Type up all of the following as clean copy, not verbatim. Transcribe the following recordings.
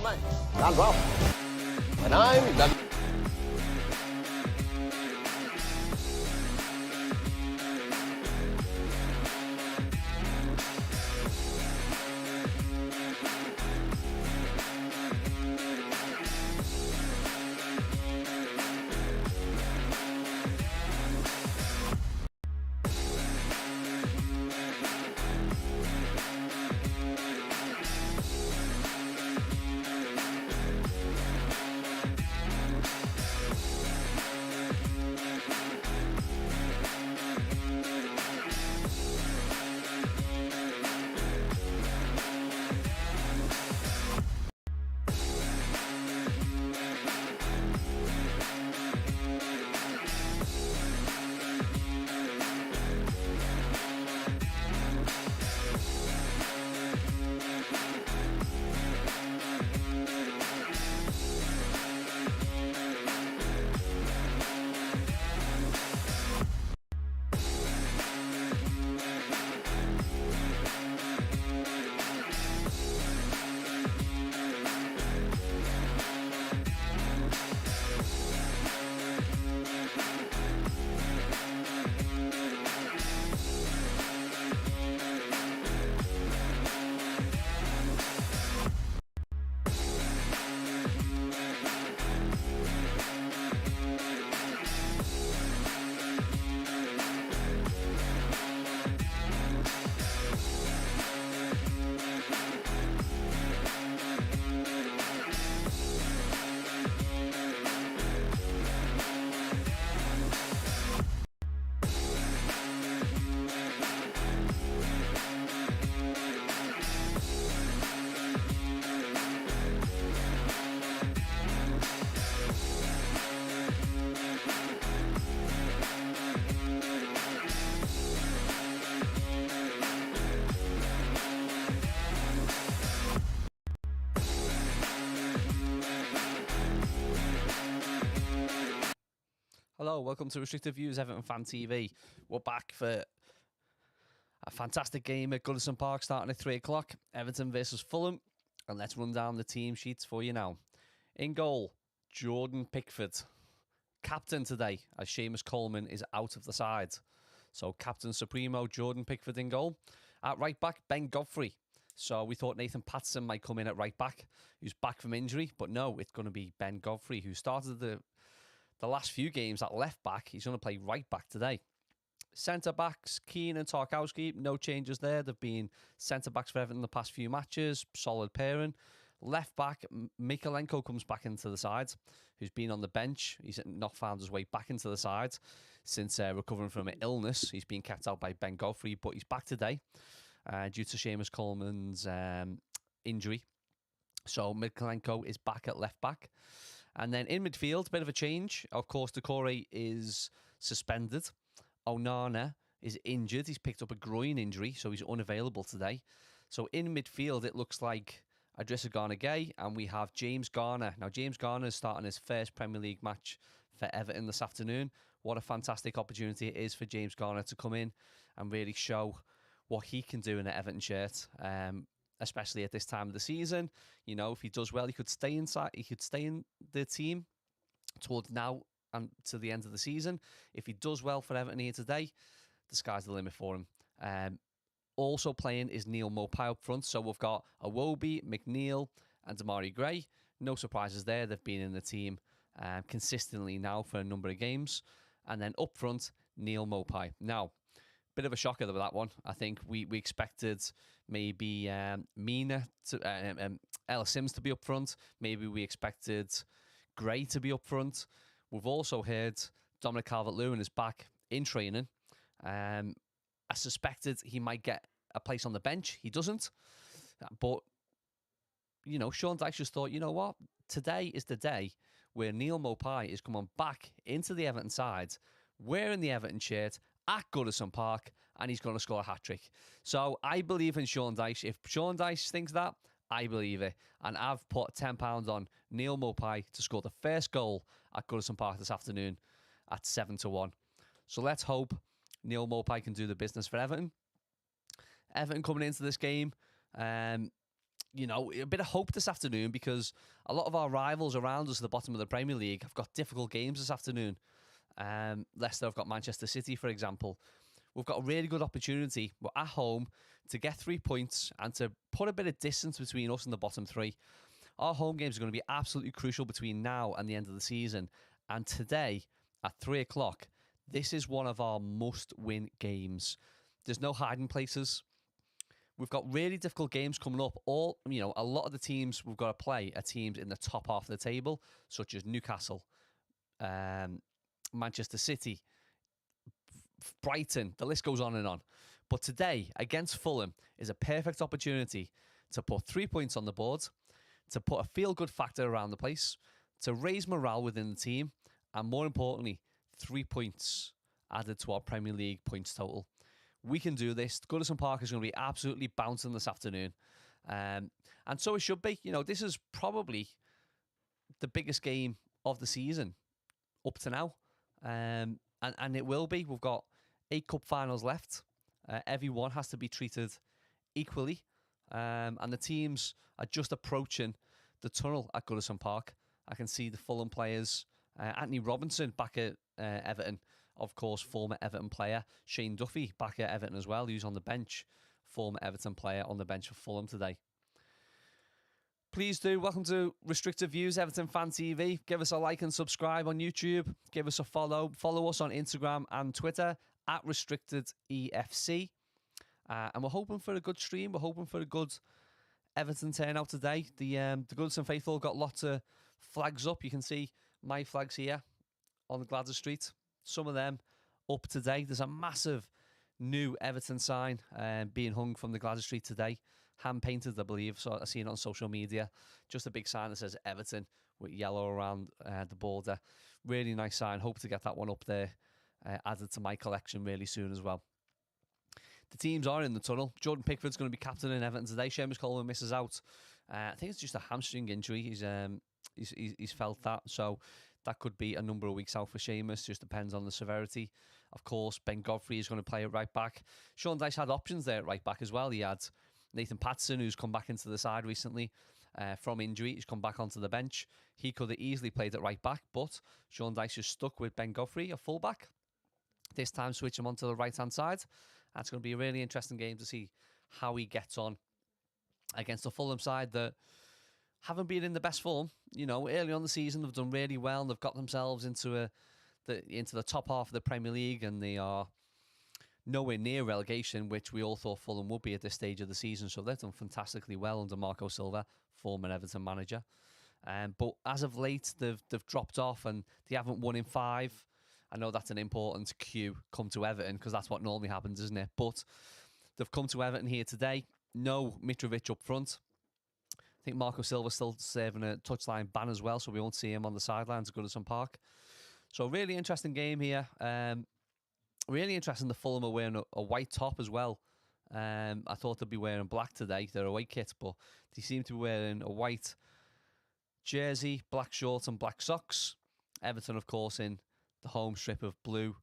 match. Hands off. And I'm done. Hello, welcome to Restricted Views, Everton Fan TV. We're back for a fantastic game at Goodison Park starting at 3 o'clock. Everton versus Fulham. And let's run down the team sheets for you now. In goal, Jordan Pickford. Captain today, as Seamus Coleman is out of the side. So Captain Supremo, Jordan Pickford in goal. At right back, Ben Godfrey. So we thought Nathan Patterson might come in at right back, who's back from injury. But no, it's going to be Ben Godfrey, who started the last few games at left back. He's going to play right back today. Centre backs, Keane and Tarkowski, no changes there. They've been centre backs for Everton the past few matches. Solid pairing. Left back, Mikalenko comes back into the side, who's been on the bench. He's not found his way back into the side since recovering from an illness. He's been kept out by Ben Godfrey, but he's back today due to Seamus Coleman's injury. So Mikalenko is back at left back. And then in midfield, a bit of a change. Of course, Decore is suspended. Onana is injured. He's picked up a groin injury, so he's unavailable today. So in midfield, it looks like Idrissa Gana-Gueye, and we have James Garner. Now, James Garner is starting his first Premier League match for Everton this afternoon. What a fantastic opportunity it is for James Garner to come in and really show what he can do in an Everton shirt. Especially at this time of the season. You know, if he does well, he could stay inside. He could stay in the team towards now and to the end of the season. If he does well for Everton here today, the sky's the limit for him. Also playing is Neil Maupay up front. So we've got Iwobi, McNeil and Damari Gray. No surprises there. They've been in the team consistently now for a number of games. And then up front, Neil Maupay. Now, bit of a shocker with that one. I think we expected maybe Mina to Ellis Sims to be up front. Maybe we expected Gray to be up front. We've also heard Dominic Calvert-Lewin is back in training. I suspected he might get a place on the bench. He doesn't. But, you know, Sean Dyche just thought, you know what? Today is the day where Neil Maupay is coming back into the Everton side, wearing the Everton shirt, at Goodison Park, and he's going to score a hat-trick. So I believe in Sean Dyche. If Sean Dyche thinks that, I believe it. And I've put £10 on Neil Maupay to score the first goal at Goodison Park this afternoon at 7-1. So let's hope Neil Maupay can do the business for Everton. Everton coming into this game, a bit of hope this afternoon, because a lot of our rivals around us at the bottom of the Premier League have got difficult games this afternoon. Leicester have got Manchester City, for example. We've got a really good opportunity. We're at home to get 3 points and to put a bit of distance between us and the bottom three. Our home games are going to be absolutely crucial between now and the end of the season. And today, at 3 o'clock, this is one of our must-win games. There's no hiding places. We've got really difficult games coming up. A lot of the teams we've got to play are teams in the top half of the table, such as Newcastle, Manchester City, Brighton. The list goes on and on. But today, against Fulham, is a perfect opportunity to put 3 points on the board, to put a feel-good factor around the place, to raise morale within the team, and more importantly, 3 points added to our Premier League points total. We can do this. Goodison Park is going to be absolutely bouncing this afternoon. And so it should be. This is probably the biggest game of the season up to now. And it will be. We've got 8 cup finals left. Every one has to be treated equally. And the teams are just approaching the tunnel at Goodison Park. I can see the Fulham players. Anthony Robinson back at Everton. Of course, former Everton player. Shane Duffy back at Everton as well, who's on the bench. Former Everton player on the bench for Fulham today. Please do. Welcome to Restricted Views, Everton Fan TV. Give us a like and subscribe on YouTube. Give us a follow. Follow us on Instagram and Twitter at RestrictedEFC. And we're hoping for a good stream. We're hoping for a good Everton turnout today. The Goodison faithful got lots of flags up. You can see my flags here on the Gladys Street. Some of them up today. There's a massive new Everton sign being hung from the Gladys Street today. Hand painted, I believe. So I've seen it on social media. Just a big sign that says Everton with yellow around the border. Really nice sign. Hope to get that one up there added to my collection really soon as well. The teams are in the tunnel. Jordan Pickford's going to be captain in Everton today. Seamus Coleman misses out. I think it's just a hamstring injury. He's felt that. So that could be a number of weeks out for Seamus. Just depends on the severity. Of course, Ben Godfrey is going to play at right back. Sean Dyche had options there at right back as well. He had Nathan Patterson, who's come back into the side recently from injury. He's come back onto the bench. He could have easily played at right back, but Sean Dyche is stuck with Ben Godfrey, a full back. This time, switch him onto the right-hand side. That's going to be a really interesting game to see how he gets on against the Fulham side that haven't been in the best form. Early on the season, they've done really well and they've got themselves into the top half of the Premier League, and they are nowhere near relegation, which we all thought Fulham would be at this stage of the season. So they've done fantastically well under Marco Silva, former Everton manager. But as of late, they've dropped off and they haven't won in 5. I know that's an important cue, come to Everton, because that's what normally happens, isn't it? But they've come to Everton here today. No Mitrovic up front. I think Marco Silva's still serving a touchline ban as well, so we won't see him on the sidelines at Goodison Park. So really interesting game here. Really interesting the Fulham are wearing a white top as well. I thought they'd be wearing black today, their away kit, but they seem to be wearing a white jersey, black shorts and black socks. Everton, of course, in the home strip of blue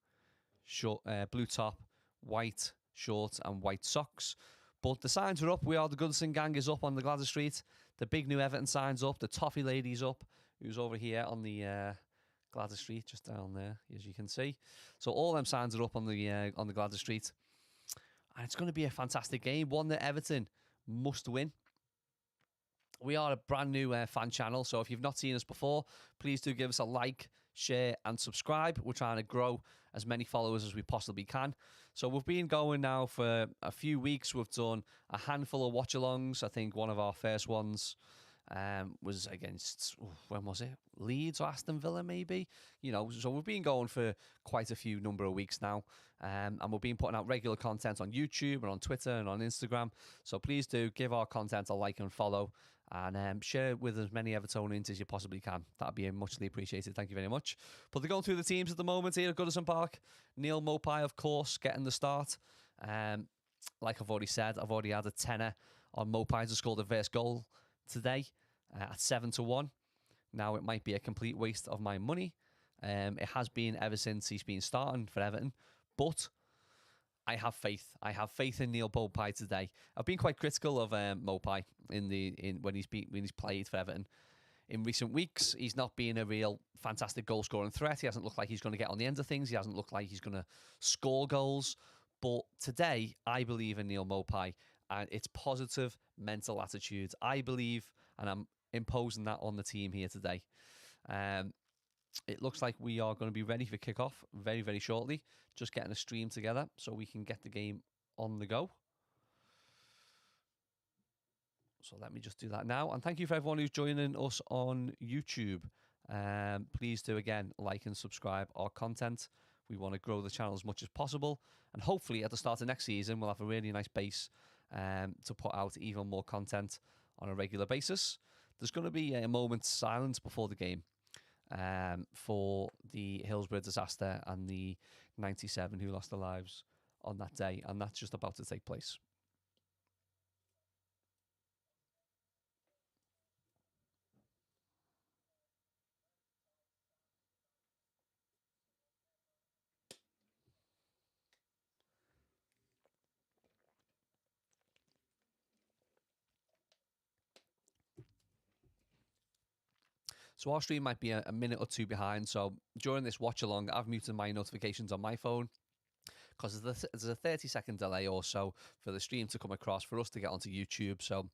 top, white shorts and white socks. But the signs are up. We Are the Goodison Gang is up on the Gladys Street. The big new Everton sign's up. The Toffee Lady's up, who's over here on the Gladys Street, just down there, as you can see. So all them signs are up on the Gladys Street. And it's going to be a fantastic game. One that Everton must win. We are a brand new fan channel, so if you've not seen us before, please do give us a like, share and subscribe. We're trying to grow as many followers as we possibly can. So we've been going now for a few weeks. We've done a handful of watch-alongs. I think one of our first ones was against, when was it? Leeds or Aston Villa, maybe? So we've been going for quite a few number of weeks now. And we've been putting out regular content on YouTube and on Twitter and on Instagram. So please do give our content a like and follow. And share it with as many Evertonians as you possibly can. That'd be muchly appreciated. Thank you very much. But they're going through the teams at the moment here at Goodison Park. Neil Mopai, of course, getting the start. Like I've already said, I've already had a tenner on Mopai to score the first goal today at 7-1. Now, it might be a complete waste of my money. It has been ever since he's been starting for Everton. But I have faith. I have faith in Neil Mopai today. I've been quite critical of Mopai when he's played for Everton in recent weeks. He's not been a real fantastic goal scoring threat. He hasn't looked like he's going to get on the end of things. He hasn't looked like he's going to score goals. But today, I believe in Neil Mopai, and it's positive mental attitude. I believe, and I'm imposing that on the team here today. It looks like we are going to be ready for kickoff very, very shortly. Just getting a stream together so we can get the game on the go. So let me just do that now. And thank you for everyone who's joining us on YouTube. Please do, again, like and subscribe our content. We want to grow the channel as much as possible. And hopefully at the start of next season, we'll have a really nice base to put out even more content on a regular basis. There's going to be a moment's silence before the game for the Hillsborough disaster and the 97 who lost their lives on that day. And that's just about to take place. So our stream might be a minute or two behind. So during this watch along, I've muted my notifications on my phone because there's a 30-second delay or so for the stream to come across for us to get onto YouTube. So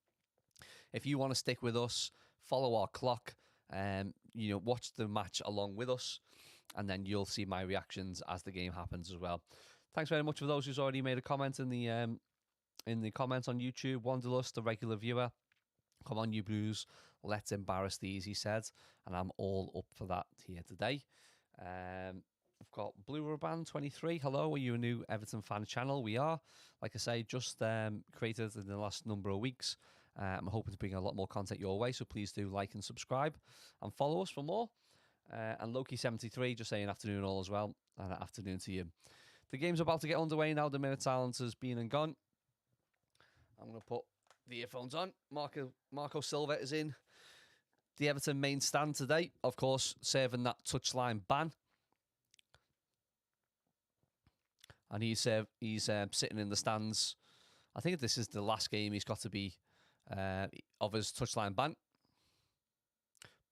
if you want to stick with us, follow our clock, watch the match along with us, and then you'll see my reactions as the game happens as well. Thanks very much for those who's already made a comment in the comments on YouTube. Wanderlust, the regular viewer. Come on, you Blues. Let's embarrass these, he said. And I'm all up for that here today. We've got Blue Rubber 23. Hello, are you a new Everton fan channel? We are. Like I say, just created in the last number of weeks. I'm hoping to bring a lot more content your way, so please do like and subscribe and follow us for more. And Loki73 just saying afternoon all as well. And afternoon to you. The game's about to get underway now. The minute silence has been and gone. I'm going to put the earphones on. Marco Silva is in the Everton main stand today, of course, serving that touchline ban. And he's sitting in the stands. I think this is the last game he's got to be of his touchline ban.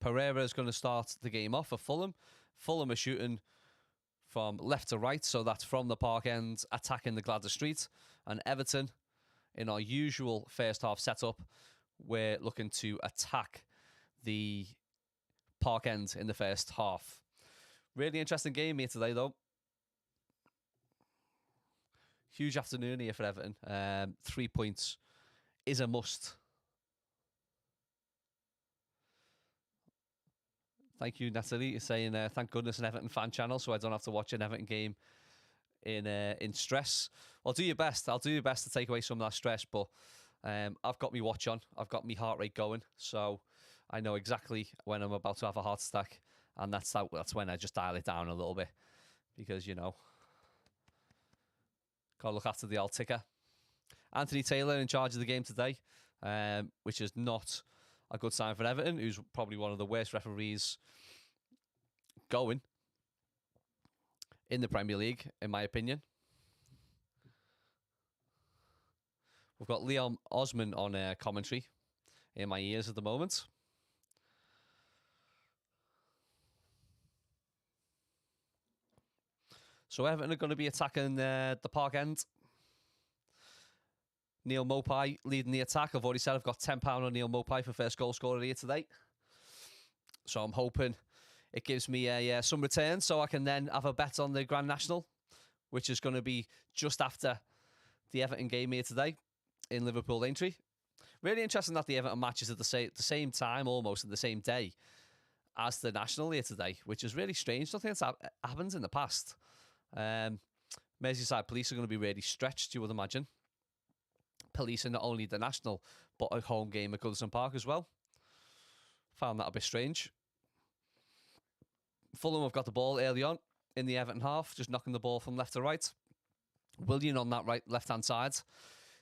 Pereira is going to start the game off for Fulham. Fulham are shooting from left to right, so that's from the park end, attacking the Gladys Street. And Everton, in our usual first half setup, we're looking to attack the park end in the first half. Really interesting game here today, though. Huge afternoon here for Everton. 3 points is a must. Thank you, Natalie, saying thank goodness an Everton fan channel, so I don't have to watch an Everton game in stress. I'll do your best. I'll do your best to take away some of that stress, but I've got my watch on. I've got my heart rate going, so I know exactly when I'm about to have a heart attack, and that's when I just dial it down a little bit because, you know, got to look after the old ticker. Anthony Taylor in charge of the game today, which is not a good sign for Everton, who's probably one of the worst referees going in the Premier League, in my opinion. We've got Leon Osman on commentary in my ears at the moment. So Everton are going to be attacking the park end. Neil Mopai leading the attack. I've already said I've got £10 on Neil Mopai for first goal scorer here today. So I'm hoping it gives me some return so I can then have a bet on the Grand National, which is going to be just after the Everton game here today in Liverpool Aintree. Really interesting that the Everton match is at the same time, almost at the same day as the National here today, which is really strange. Nothing that's happened in the past. Merseyside Police are going to be really stretched, you would imagine. Policing not only the National, but a home game at Goodison Park as well. Found that a bit strange. Fulham have got the ball early on in the Everton half, just knocking the ball from left to right. Willian on that left-hand side.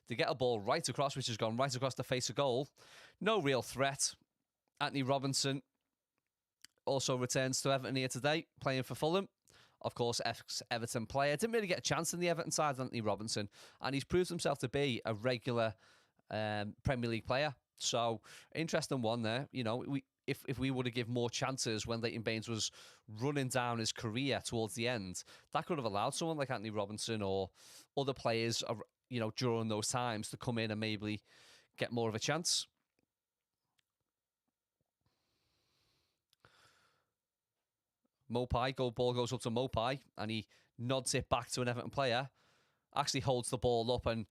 They get a ball right across, which has gone right across the face of goal. No real threat. Anthony Robinson also returns to Everton here today, playing for Fulham. of course, ex-Everton player. Didn't really get a chance in the Everton side, Anthony Robinson, and he's proved himself to be a regular Premier League player. So, interesting one there. You know, if we were to give more chances when Leighton Baines was running down his career towards the end, that could have allowed someone like Anthony Robinson or other players, you know, during those times to come in and maybe get more of a chance. Mopai, ball goes up to Mopai, and he nods it back to an Everton player. Actually holds the ball up and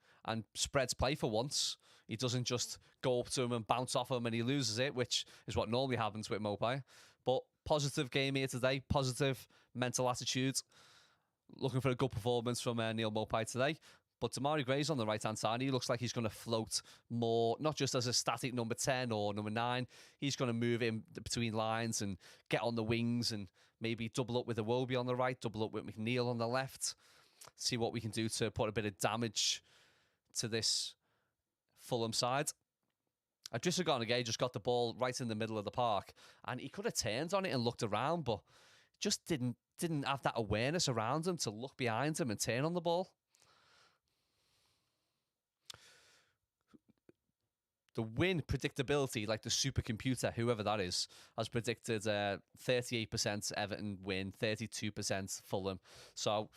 spreads play for once. He doesn't just go up to him and bounce off him and he loses it, which is what normally happens with Mopai. But positive game here today, positive mental attitude. Looking for a good performance from Neil Mopai today. But Demarai Gray's on the right-hand side. He looks like he's going to float more, not just as a static number 10 or number 9. He's going to move in between lines and get on the wings and maybe double up with Iwobi on the right, double up with McNeil on the left. See what we can do to put a bit of damage to this Fulham side. Idrissa Gana Gueye just got the ball right in the middle of the park, and he could have turned on it and looked around, but just didn't have that awareness around him to look behind him and turn on the ball. The win predictability, like the supercomputer, whoever that is, has predicted 38% Everton win, 32% Fulham. So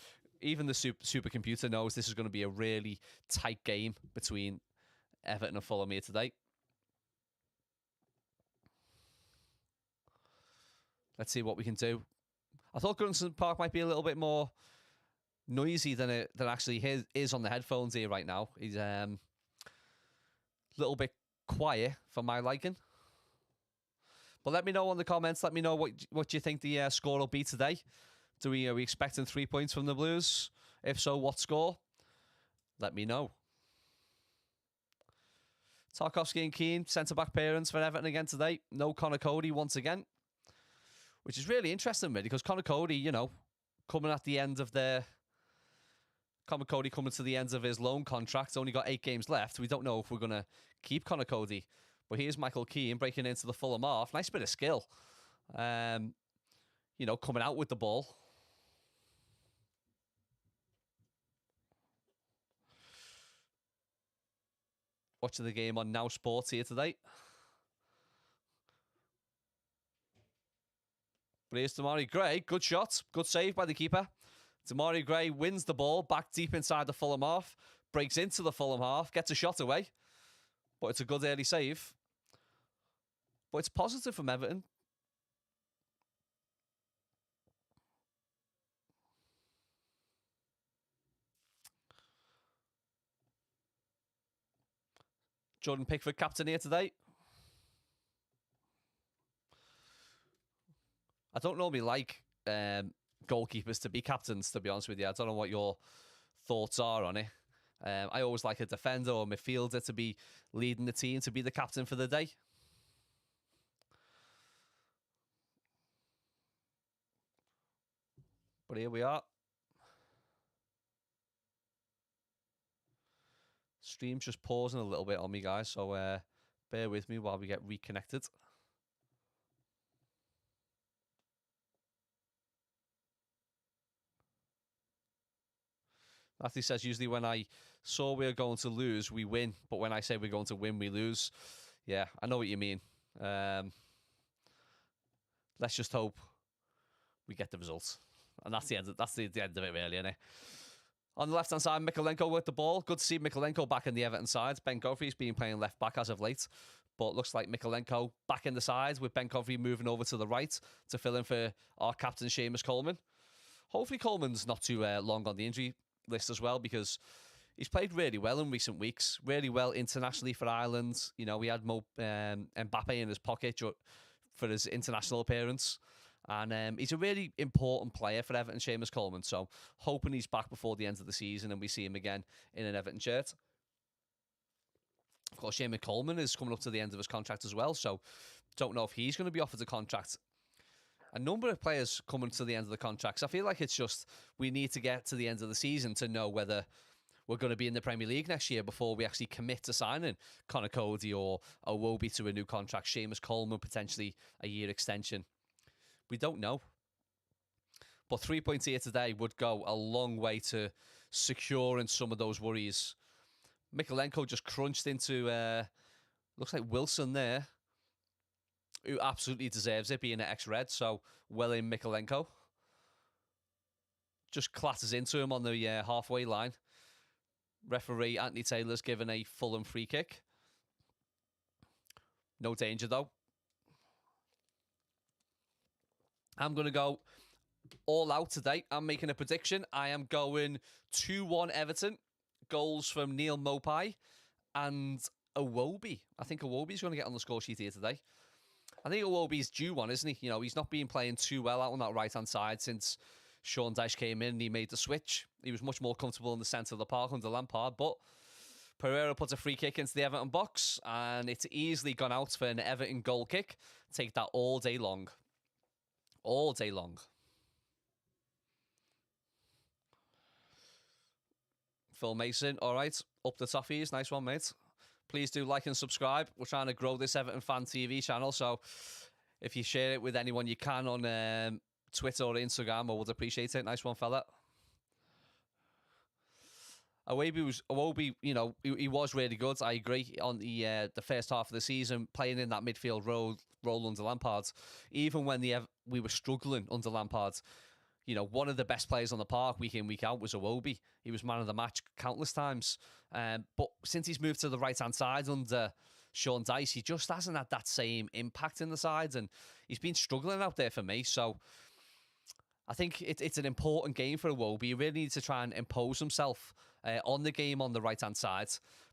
even the supercomputer knows this is going to be a really tight game between Everton and Fulham here today. Let's see what we can do. I thought Goodison Park might be a little bit more noisy than it actually is on the headphones here right now. He's a little bit quiet for my liking. But let me know in the comments. Let me know what you think the score will be today. Are we expecting 3 points from the Blues? If so, what score? Let me know. Tarkowski and Keane, centre-back parents for Everton again today. No Connor Cody once again. Which is really interesting, really, because Connor Cody, you know, coming to the end of his loan contract, only got 8 games left. We don't know if we're going to keep Connor Cody. But here's Michael Keane breaking into the Fulham half. Nice bit of skill. You know, coming out with the ball. Watching the game on Now Sports here today. But here's Demarai Gray. Good shot. Good save by the keeper. Demarai Gray wins the ball back deep inside the Fulham half. Breaks into the Fulham half. Gets a shot away. But it's a good early save. But it's positive from Everton. Jordan Pickford, captain here today. I don't normally like goalkeepers to be captains, to be honest with you. I don't know what your thoughts are on it. I always like a defender or midfielder to be leading the team, to be the captain for the day. But here we are. Stream's just pausing a little bit on me, guys, so bear with me while we get reconnected. Matthew says, usually when I saw we're going to lose, we win. But when I say we're going to win, we lose. Yeah, I know what you mean. Let's just hope we get the results. And that's the end of it, really, isn't it? On the left-hand side, Mikolenko with the ball. Good to see Mikolenko back in the Everton side. Ben Godfrey's been playing left-back as of late. But looks like Mikolenko back in the side with Ben Godfrey moving over to the right to fill in for our captain, Seamus Coleman. Hopefully Coleman's not too long on the injury list as well, because he's played really well in recent weeks. Really well internationally for Ireland. You know, we had Mbappe in his pocket for his international appearance. And he's a really important player for Everton, Seamus Coleman. So hoping he's back before the end of the season and we see him again in an Everton shirt. Of course, Seamus Coleman is coming up to the end of his contract as well. So don't know if he's going to be offered a contract. A number of players coming to the end of the contracts. I feel like it's just we need to get to the end of the season to know whether we're going to be in the Premier League next year before we actually commit to signing Connor Cody or Iwobi to a new contract. Seamus Coleman, potentially a year extension. We don't know. But 3 points here today would go a long way to securing some of those worries. Mikolenko just crunched into, looks like Wilson there, who absolutely deserves it, being an ex-Red, so well in Mikolenko. Just clatters into him on the halfway line. Referee Anthony Taylor's given a Fulham free kick. No danger, though. I'm going to go all out today. I'm making a prediction. I am going 2-1 Everton. Goals from Neil Mopai and Iwobi. I think Iwobi's going to get on the score sheet here today. I think Iwobi's due one, isn't he? You know, he's not been playing too well out on that right-hand side since Sean Dyche came in and he made the switch. He was much more comfortable in the centre of the park under Lampard, but Pereira puts a free kick into the Everton box and it's easily gone out for an Everton goal kick. Take that all day long. All day long. Phil Mason, all right, up the toffees. Nice one, mate. Please do like and subscribe. We're trying to grow this Everton Fan TV channel, so if you share it with anyone you can on Twitter or Instagram, I would appreciate it. Nice one, fella. Iwobi, you know, he was really good. I agree on the first half of the season, playing in that midfield role under Lampard. Even when we were struggling under Lampard, you know, one of the best players on the park week in, week out was Iwobi. He was man of the match countless times. But since he's moved to the right-hand side under Sean Dyche, he just hasn't had that same impact in the sides, and he's been struggling out there for me. So I think it's an important game for Iwobi. He really needs to try and impose himself on the game on the right-hand side,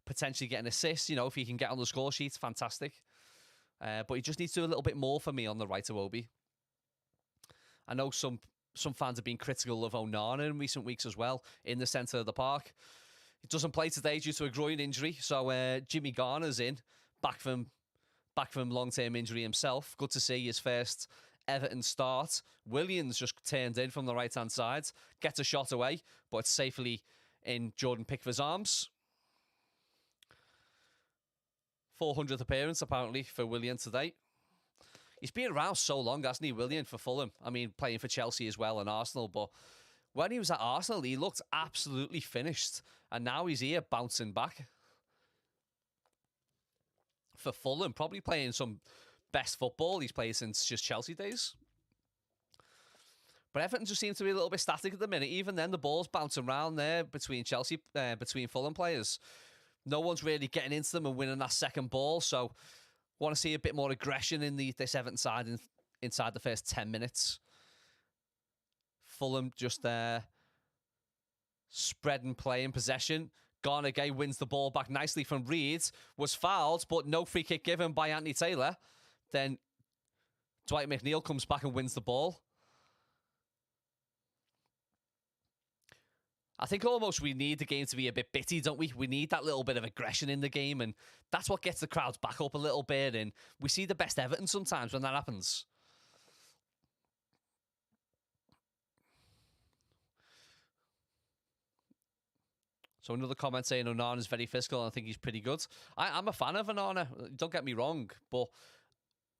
potentially get an assist. You know, if he can get on the score sheet, fantastic. But he just needs to do a little bit more for me on the right, Iwobi. I know some fans have been critical of Onana in recent weeks as well, in the centre of the park. He doesn't play today due to a groin injury, so Jimmy Garner's in, back from long-term injury himself. Good to see his first Everton start. Williams just turned in from the right-hand side, gets a shot away, but it's safely in Jordan Pickford's arms. 400th appearance, apparently, for William today. He's been around so long, hasn't he, William, for Fulham? I mean, playing for Chelsea as well and Arsenal, but when he was at Arsenal, he looked absolutely finished. And now he's here bouncing back for Fulham, probably playing some best football he's played since just Chelsea days. But Everton just seems to be a little bit static at the minute. Even then, the ball's bouncing around there between between Fulham players. No one's really getting into them and winning that second ball, so want to see a bit more aggression in this Everton side inside the first 10 minutes. Fulham just spread and play in possession. Garnegay wins the ball back nicely from Reed. Was fouled, but no free kick given by Anthony Taylor. Then Dwight McNeil comes back and wins the ball. I think almost we need the game to be a bit bitty, don't we? We need that little bit of aggression in the game, and that's what gets the crowds back up a little bit, and we see the best Everton sometimes when that happens. So another comment saying Onana's very physical, and I think he's pretty good. I'm a fan of Onana, don't get me wrong, but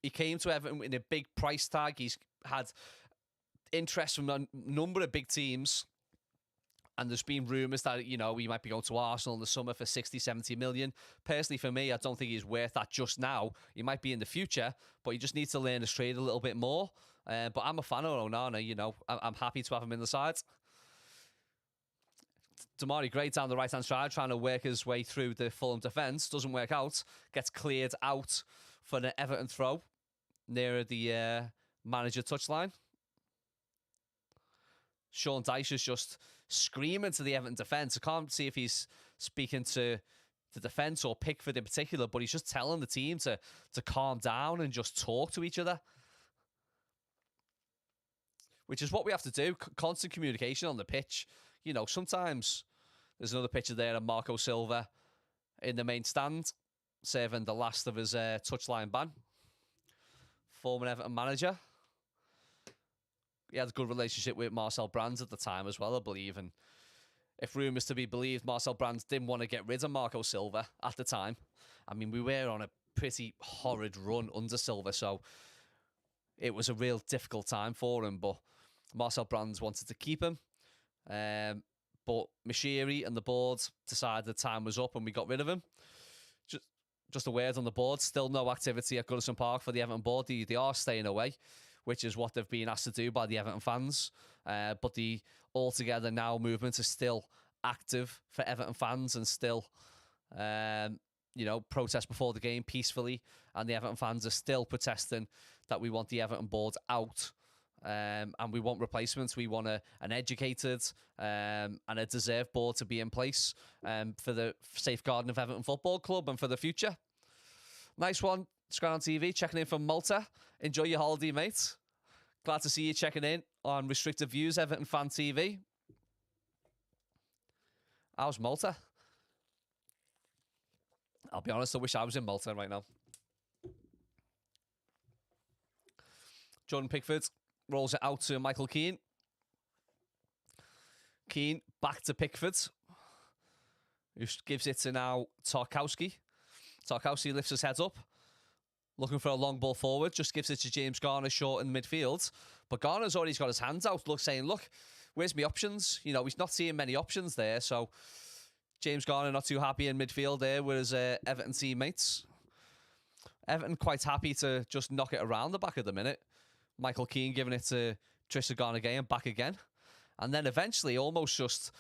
he came to Everton in a big price tag. He's had interest from a number of big teams. And there's been rumours that, you know, he might be going to Arsenal in the summer for 60, 70 million. Personally, for me, I don't think he's worth that just now. He might be in the future, but he just needs to learn his trade a little bit more. But I'm a fan of Onana, you know. I'm happy to have him in the side. Damari Gray down the right-hand side, trying to work his way through the Fulham defence. Doesn't work out. Gets cleared out for an Everton throw near the manager touchline. Sean Dyche is just screaming to the Everton defence. I can't see if he's speaking to the defence or Pickford in particular, but he's just telling the team to calm down and just talk to each other. Which is what we have to do. Constant communication on the pitch. You know, sometimes there's another picture there of Marco Silva in the main stand, serving the last of his touchline ban. Former Everton manager. He had a good relationship with Marcel Brands at the time as well, I believe. And if rumours to be believed, Marcel Brands didn't want to get rid of Marco Silva at the time. I mean, we were on a pretty horrid run under Silva, so it was a real difficult time for him. But Marcel Brands wanted to keep him. But Mashiri and the board decided the time was up and we got rid of him. Just a word on the board, still no activity at Goodison Park for the Everton board. They are staying away, which is what they've been asked to do by the Everton fans. But the Altogether Now movement is still active for Everton fans and still, protest before the game peacefully. And the Everton fans are still protesting that we want the Everton board out. And we want replacements. We want an educated and a deserved board to be in place for the safeguarding of Everton Football Club and for the future. Nice one, Scran TV, checking in from Malta. Enjoy your holiday, mate. Glad to see you checking in on Restricted Views, Everton Fan TV. How's Malta? I'll be honest, I wish I was in Malta right now. Jordan Pickford rolls it out to Michael Keane. Keane back to Pickford, who gives it to now Tarkowski. Tarkowski lifts his head up, looking for a long ball forward, just gives it to James Garner short in midfield. But Garner's already got his hands out, saying, look, where's my options? He's not seeing many options there. So James Garner not too happy in midfield there with his Everton teammates. Everton quite happy to just knock it around the back at the minute. Michael Keane giving it to Tristan Garner and back again. And then eventually almost just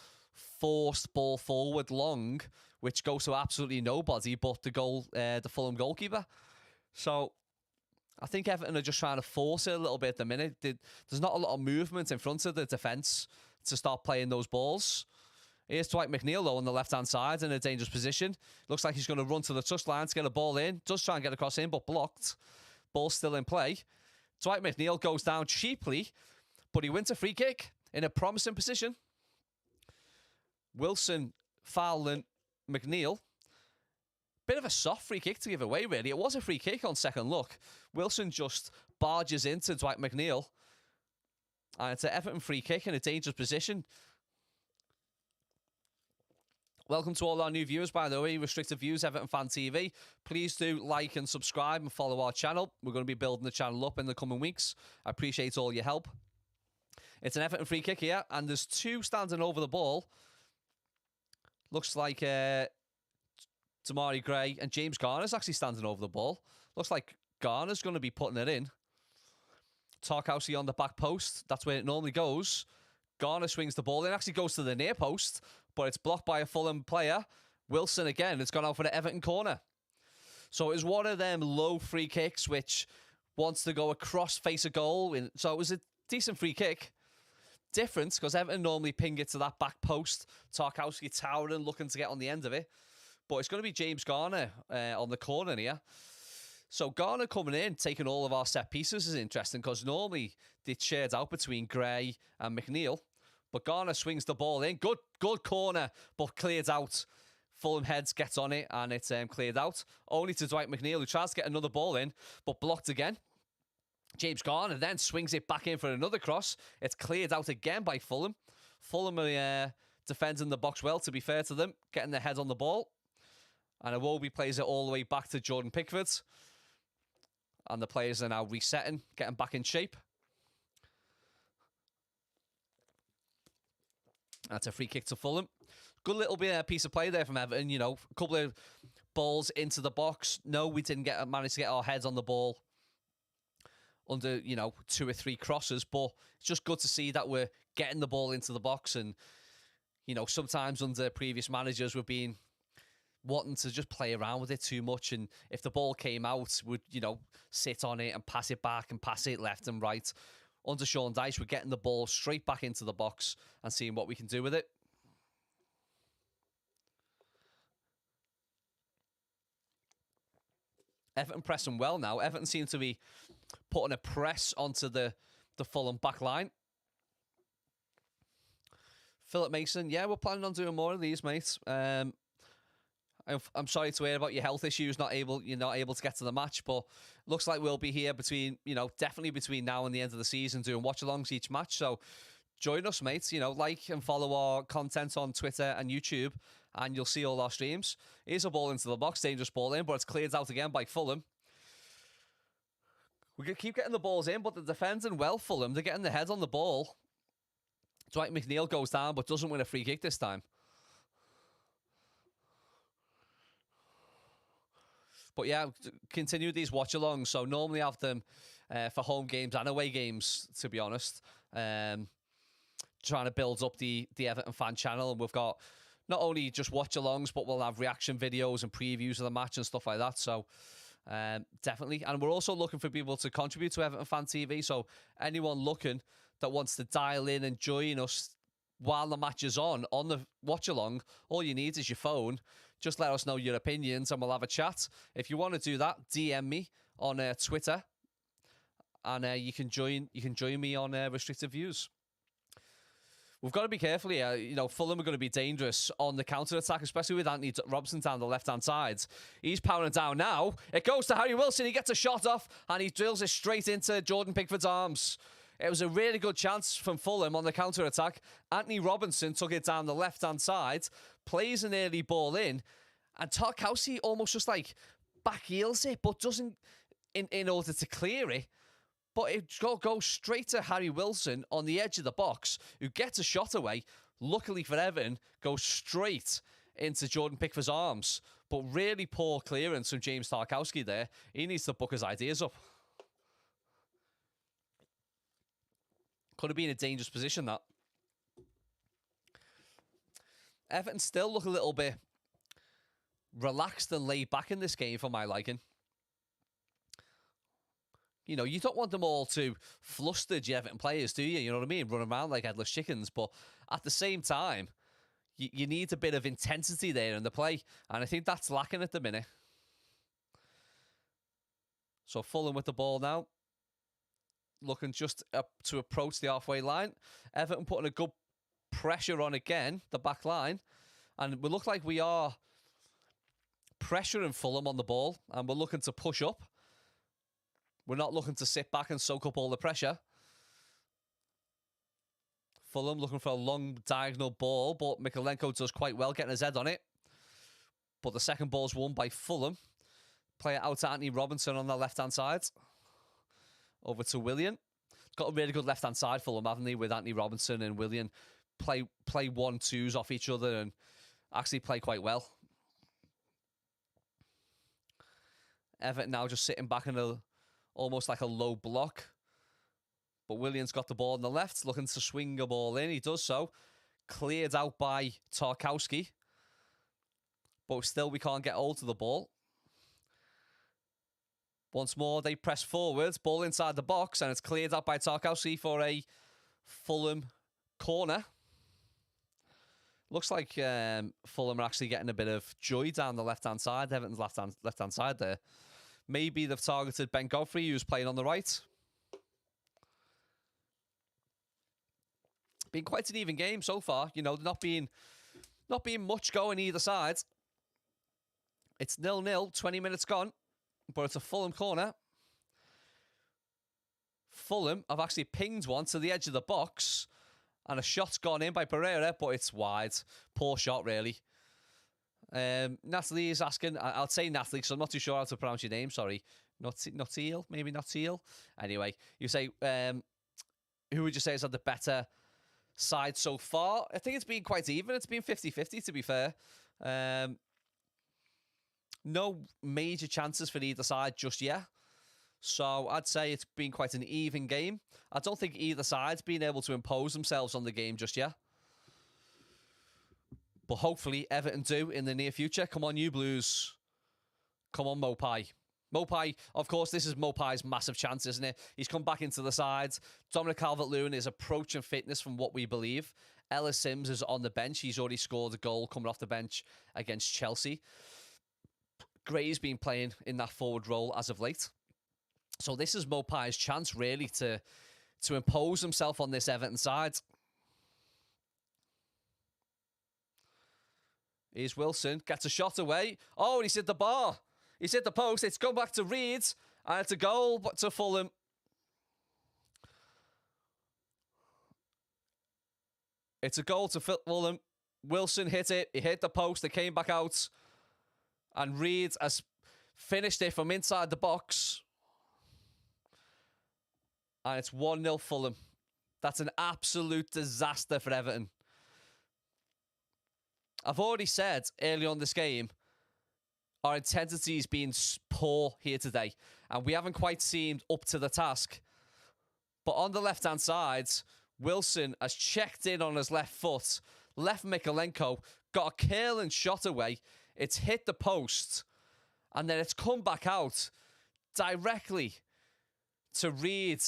forced ball forward long, which goes to absolutely nobody but the Fulham goalkeeper. So I think Everton are just trying to force it a little bit at the minute. There's not a lot of movement in front of the defence to start playing those balls. Here's Dwight McNeil, though, on the left-hand side in a dangerous position. Looks like he's going to run to the touchline to get a ball in. Does try and get across in, but blocked. Ball's still in play. Dwight McNeil goes down cheaply, but he wins a free kick in a promising position. Wilson fouling McNeil. Bit of a soft free kick to give away, really. It was a free kick on second look. Wilson just barges into Dwight McNeil. And it's an Everton free kick in a dangerous position. Welcome to all our new viewers, by the way. Restricted Views, Everton Fan TV. Please do like and subscribe and follow our channel. We're going to be building the channel up in the coming weeks. I appreciate all your help. It's an Everton free kick here, and there's two standing over the ball. Looks like Damari Gray and James Garner's actually standing over the ball. Looks like Garner's going to be putting it in. Tarkowski on the back post. That's where it normally goes. Garner swings the ball in. Actually goes to the near post, but it's blocked by a Fulham player. Wilson again. It's gone out for the Everton corner. So it was one of them low free kicks which wants to go across face a goal. So it was a decent free kick. Different because Everton normally ping it to that back post. Tarkowski towering, looking to get on the end of it. But it's going to be James Garner on the corner here. So Garner coming in, taking all of our set pieces is interesting because normally they'd shared out between Gray and McNeil. But Garner swings the ball in. Good corner, but cleared out. Fulham heads, gets on it, and it's cleared out. Only to Dwight McNeil, who tries to get another ball in, but blocked again. James Garner then swings it back in for another cross. It's cleared out again by Fulham. Fulham are defending the box well, to be fair to them, getting their head on the ball. And Iwobi plays it all the way back to Jordan Pickford. And the players are now resetting, getting back in shape. That's a free kick to Fulham. Good little bit piece of play there from Everton. A couple of balls into the box. No, we didn't manage to get our heads on the ball under, 2 or 3 crosses. But it's just good to see that we're getting the ball into the box. And, sometimes under previous managers, we've been wanting to just play around with it too much. And if the ball came out, we'd, sit on it and pass it back and pass it left and right. Under Sean Dyche, we're getting the ball straight back into the box and seeing what we can do with it. Everton pressing well now. Everton seem to be putting a press onto the Fulham back line. Philip Mason, yeah, we're planning on doing more of these, mate. I'm sorry to hear about your health issues. You're not able to get to the match, but looks like we'll be here definitely between now and the end of the season doing watch-alongs each match. So join us, mate. Like and follow our content on Twitter and YouTube, and you'll see all our streams. Here's a ball into the box, dangerous ball in, but it's cleared out again by Fulham. We keep getting the balls in, but they're defending well, Fulham. They're getting the head on the ball. Dwight McNeil goes down, but doesn't win a free kick this time. But yeah, continue these watch-alongs. So normally have them for home games and away games, to be honest. Trying to build up the Everton fan channel. And we've got not only just watch-alongs, but we'll have reaction videos and previews of the match and stuff like that. So definitely. And we're also looking for people to contribute to Everton Fan TV. So anyone looking that wants to dial in and join us while the match is on the watch-along, all you need is your phone. Just let us know your opinions and we'll have a chat. If you want to do that, DM me on Twitter, and you can join me on Restricted Views. We've got to be careful here. You know, Fulham are going to be dangerous on the counter-attack, especially with Anthony Robinson down the left-hand side. He's pounding down now. It goes to Harry Wilson. He gets a shot off, and he drills it straight into Jordan Pickford's arms. It was a really good chance from Fulham on the counter-attack. Anthony Robinson took it down the left-hand side, plays an early ball in, and Tarkowski almost just like back heels it, but doesn't in order to clear it. But it goes straight to Harry Wilson on the edge of the box, who gets a shot away. Luckily for Everton, goes straight into Jordan Pickford's arms. But really poor clearance from James Tarkowski there. He needs to book his ideas up. Could have been a dangerous position, that. Everton still look a little bit relaxed and laid back in this game for my liking. You know, you don't want them all to flustered, your Everton players, do you? You know what I mean? Run around like headless chickens. But at the same time, you need a bit of intensity there in the play. And I think that's lacking at the minute. So Fulham with the ball now. Looking just up to approach the halfway line. Everton putting a good pressure on again, the back line. And we look like we are pressuring Fulham on the ball. And we're looking to push up. We're not looking to sit back and soak up all the pressure. Fulham looking for a long diagonal ball, but Mikalenko does quite well getting his head on it. But the second ball's won by Fulham. Play it out to Anthony Robinson on the left-hand side. Over to Willian. Got a really good left-hand side, Fulham, haven't they, with Anthony Robinson and Willian. Play 1-2s off each other and actually play quite well. Everton now just sitting back in almost like a low block. But Willian's got the ball on the left, looking to swing a ball in. He does so. Cleared out by Tarkowski. But still, we can't get hold of the ball. Once more, they press forwards. Ball inside the box, and it's cleared out by Tarkowski for a Fulham corner. Looks like Fulham are actually getting a bit of joy down the left-hand side. Everton's left-hand side there. Maybe they've targeted Ben Godfrey, who's playing on the right. Been quite an even game so far. You know, not being much going either side. It's 0-0, 20 minutes gone, but it's a Fulham corner. Fulham have actually pinged one to the edge of the box, and a shot's gone in by Pereira, but it's wide. Poor shot, really. Natalie is asking, I'll say Natalie because I'm not too sure how to pronounce your name, sorry. Noteel, maybe Noteel. Anyway, you say, who would you say has had the better side so far? I think it's been quite even. It's been 50-50, to be fair. No major chances for either side just yet. So I'd say it's been quite an even game. I don't think either side's been able to impose themselves on the game just yet. But hopefully Everton do in the near future. Come on, you Blues. Come on, Mopai. Mopai, of course, this is Mopai's massive chance, isn't it? He's come back into the sides. Dominic Calvert-Lewin is approaching fitness from what we believe. Ellis Sims is on the bench. He's already scored a goal coming off the bench against Chelsea. Gray's been playing in that forward role as of late. So this is Mopai's chance, really, to impose himself on this Everton side. Here's Wilson, gets a shot away. Oh, and he's hit the bar. He's hit the post. It's gone back to Reed, and it's a goal but to Fulham. It's a goal to Fulham. Wilson hit it. He hit the post. It came back out. And Reed has finished it from inside the box. And it's 1-0 Fulham. That's an absolute disaster for Everton. I've already said early on this game, our intensity has been poor here today. And we haven't quite seemed up to the task. But on the left-hand side, Wilson has checked in on his left foot, left Mikalenko, got a curling shot away. It's hit the post. And then it's come back out directly to Reed.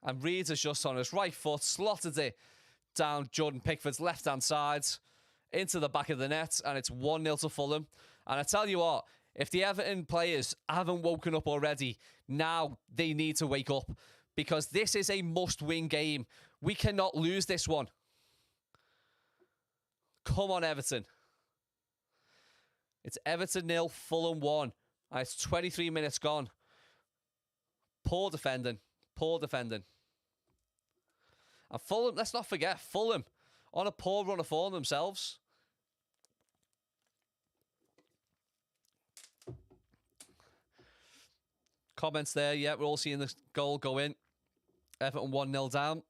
And Reed has just on his right foot, slotted it down Jordan Pickford's left-hand side into the back of the net, and it's 1-0 to Fulham. And I tell you what, if the Everton players haven't woken up already, now they need to wake up, because this is a must-win game. We cannot lose this one. Come on, Everton. It's Everton 0, Fulham 1. And it's 23 minutes gone. Poor defending. Poor defending. And Fulham, let's not forget, Fulham on a poor run of form themselves. Comments there, yeah, we're all seeing this goal go in. Everton 1-0 down.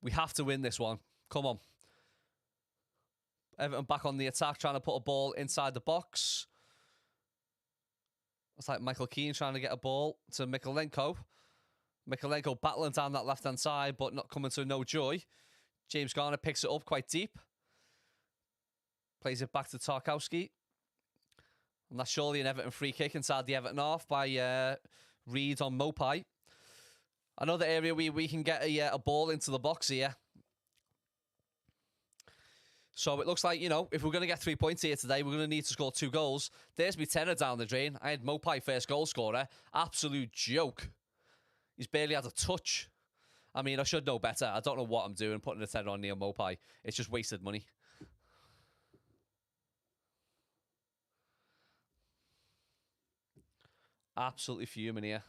We have to win this one. Come on. Everton back on the attack, trying to put a ball inside the box. It's like Michael Keane trying to get a ball to Mikalenko. Mikalenko battling down that left-hand side, but not coming to no joy. James Garner picks it up quite deep. Plays it back to Tarkowski. And that's surely an Everton free kick inside the Everton half by Reed on Mopai. Another area we can get a ball into the box here. So it looks like, you know, if we're going to get 3 points here today, we're going to need to score 2 goals. There's me tenner down the drain. I had Mopai first goal scorer. Absolute joke. He's barely had a touch. I mean, I should know better. I don't know what I'm doing, putting a tenner on Neil Mopai. It's just wasted money. Absolutely fuming here.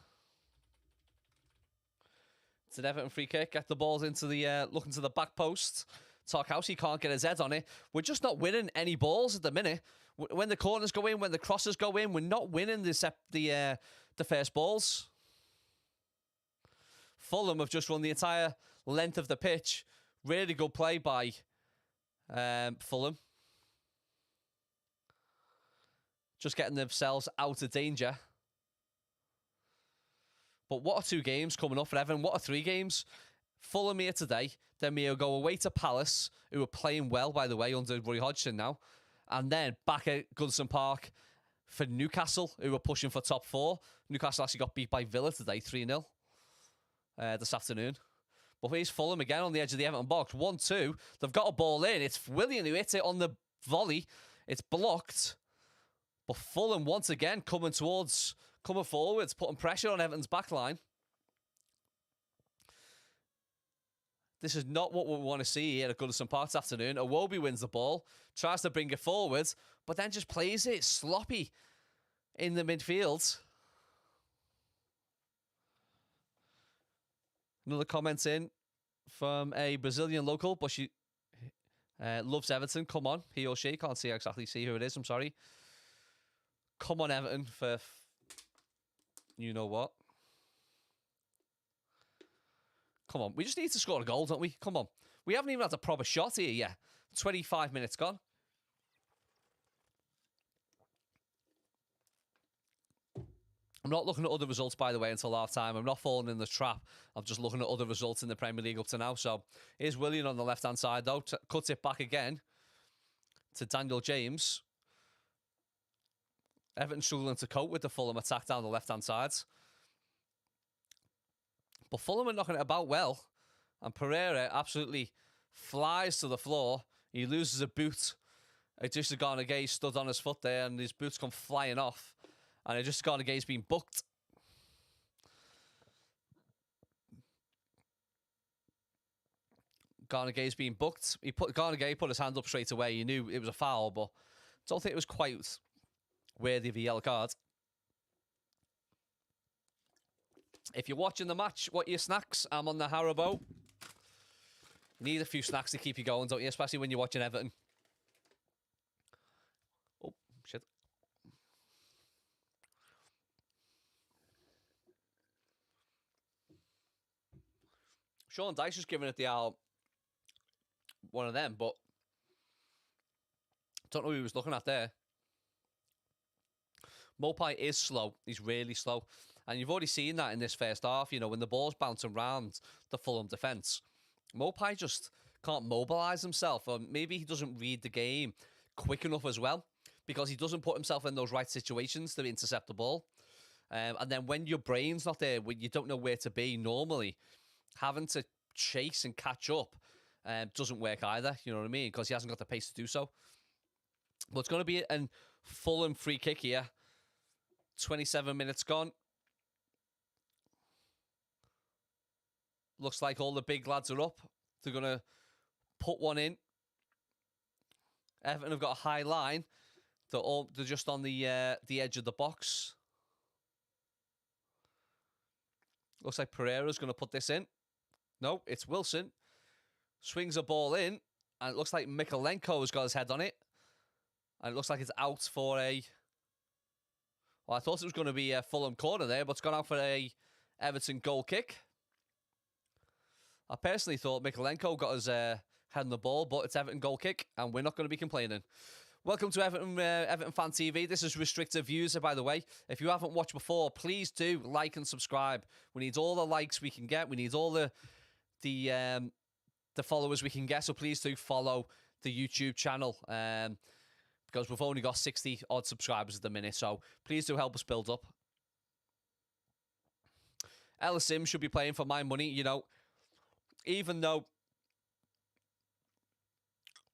It's an Everton free kick. Get the balls into the, looking to the back post. Tarkowski can't get his head on it. We're just not winning any balls at the minute. When the corners go in, when the crosses go in, we're not winning the first balls. Fulham have just run the entire length of the pitch. Really good play by Fulham. Just getting themselves out of danger. But what are 2 games coming up for Everton? What are 3 games? Fulham here today. Then we'll go away to Palace, who are playing well, by the way, under Roy Hodgson now. And then back at Goodison Park for Newcastle, who are pushing for top 4. Newcastle actually got beat by Villa today, 3-0 this afternoon. But here's Fulham again on the edge of the Everton box. 1-2. They've got a ball in. It's Willian who hits it on the volley. It's blocked. But Fulham once again coming forwards, putting pressure on Everton's back line. This is not what we want to see here at Goodison Park this afternoon. Iwobi wins the ball, tries to bring it forward, but then just plays it sloppy in the midfield. Another comment in from a Brazilian local, but she loves Everton. Come on, he or she. Can't exactly see who it is, I'm sorry. Come on, Everton, for you know what. Come on, we just need to score a goal, don't we? Come on. We haven't even had a proper shot here yet. 25 minutes gone. I'm not looking at other results, by the way, until half-time. I'm not falling in the trap. I'm just looking at other results in the Premier League up to now. So, here's Willian on the left-hand side, though. Cuts it back again to Daniel James. Everton struggling to cope with the Fulham attack down the left-hand side. But Fulham are knocking it about well. And Pereira absolutely flies to the floor. He loses a boot. Just Garnagay stood on his foot there and his boots come flying off. And just Garnagay's been booked. Garnagay's been booked. Garnagay put his hand up straight away. He knew it was a foul, but don't think it was quite worthy of a yellow card. If you're watching the match, what are your snacks? I'm on the Haribo. You need a few snacks to keep you going, don't you? Especially when you're watching Everton. Oh, shit. Sean Dyche was giving it the out, one of them, but don't know who he was looking at there. Mopai is slow. He's really slow. And you've already seen that in this first half, you know, when the ball's bouncing around the Fulham defence. Mopai just can't mobilise himself, or maybe he doesn't read the game quick enough as well, because he doesn't put himself in those right situations to intercept the ball. And then when your brain's not there, when you don't know where to be normally, having to chase and catch up doesn't work either, you know what I mean? Because he hasn't got the pace to do so. But it's going to be a Fulham free kick here. 27 minutes gone. Looks like all the big lads are up. They're going to put one in. Everton have got a high line. They're just on the edge of the box. Looks like Pereira's going to put this in. No, it's Wilson. Swings a ball in. And it looks like Mikalenko has got his head on it. And it looks like it's out for a... Well, I thought it was going to be a Fulham corner there, but it's gone out for a Everton goal kick. I personally thought Mikalenko got his head on the ball, but it's Everton goal kick, and we're not going to be complaining. Welcome to Everton Fan TV. This is Restricted Views, by the way. If you haven't watched before, please do like and subscribe. We need all the likes we can get. We need all the followers we can get. So please do follow the YouTube channel, because we've only got 60 odd subscribers at the minute. So please do help us build up. Ellis Sims should be playing for my money. You know, even though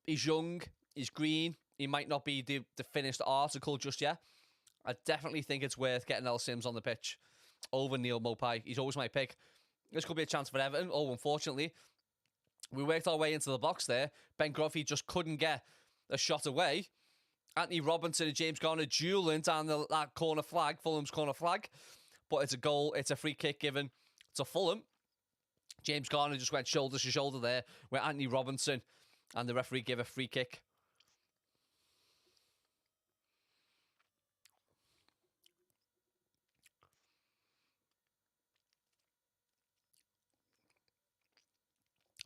he's young, he's green, he might not be the finished article just yet. I definitely think it's worth getting Ellis Sims on the pitch over Neal Maupay. He's always my pick. This could be a chance for Everton. Oh, unfortunately, we worked our way into the box there. Ben Gruffy just couldn't get a shot away. Anthony Robinson and James Garner dueling down that corner flag, Fulham's corner flag. But it's a goal, it's a free kick given to Fulham. James Garner just went shoulder to shoulder there with Anthony Robinson, and the referee gave a free kick.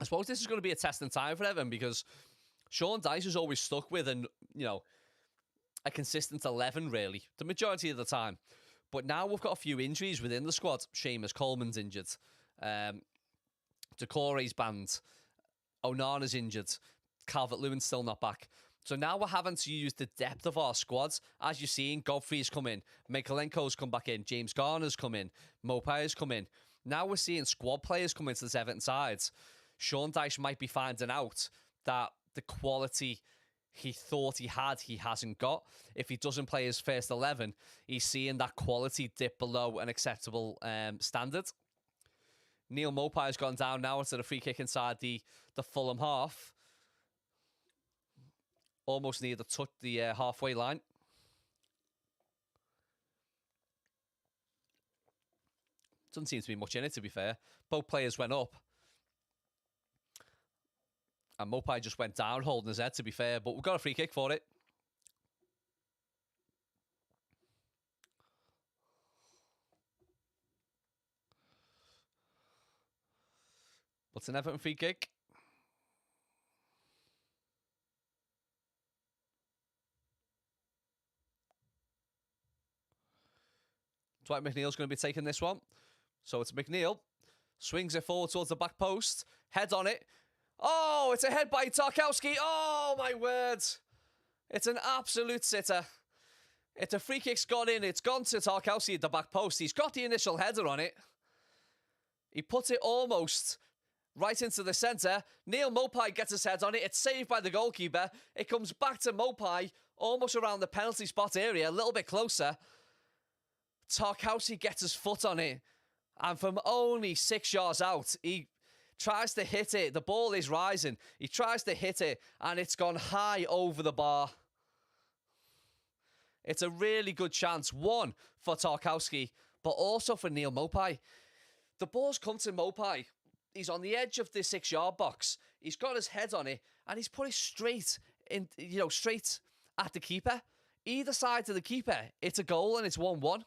I suppose this is going to be a test in time for Everton, because Sean Dyche is always stuck with a consistent 11, really, the majority of the time. But now we've got a few injuries within the squad. Seamus Coleman's injured. Decore's banned. Onana's injured. Calvert-Lewin's still not back. So now we're having to use the depth of our squads. As you're seeing, Godfrey's come in. Mikalenko's come back in. James Garner's come in. Maupay's come in. Now we're seeing squad players come into this Everton side. Sean Dyche might be finding out that the quality he thought he had, he hasn't got. If he doesn't play his first 11, he's seeing that quality dip below an acceptable standard. Neal Maupay has gone down now into the free kick inside the Fulham half. Almost near the halfway line. Doesn't seem to be much in it, to be fair. Both players went up. And Maupay just went down, holding his head, to be fair. But we've got a free kick for it. What's an Everton free kick? Dwight McNeil's going to be taking this one. So it's McNeil. Swings it forward towards the back post. Head on it. Oh, it's a head by Tarkowski. Oh, my words. It's an absolute sitter. It's a free kick's gone in. It's gone to Tarkowski at the back post. He's got the initial header on it. He puts it almost right into the centre. Neal Maupay gets his head on it. It's saved by the goalkeeper. It comes back to Maupay, almost around the penalty spot area, a little bit closer. Tarkowski gets his foot on it. And from only 6 yards out, he tries to hit it. The ball is rising. He tries to hit it, and it's gone high over the bar. It's a really good chance, one, for Tarkowski, but also for Neal Maupay. The ball's come to Maupay. He's on the edge of the 6 yard box. He's got his head on it, and he's put it straight in, straight at the keeper. Either side of the keeper, it's a goal, and it's 1-1.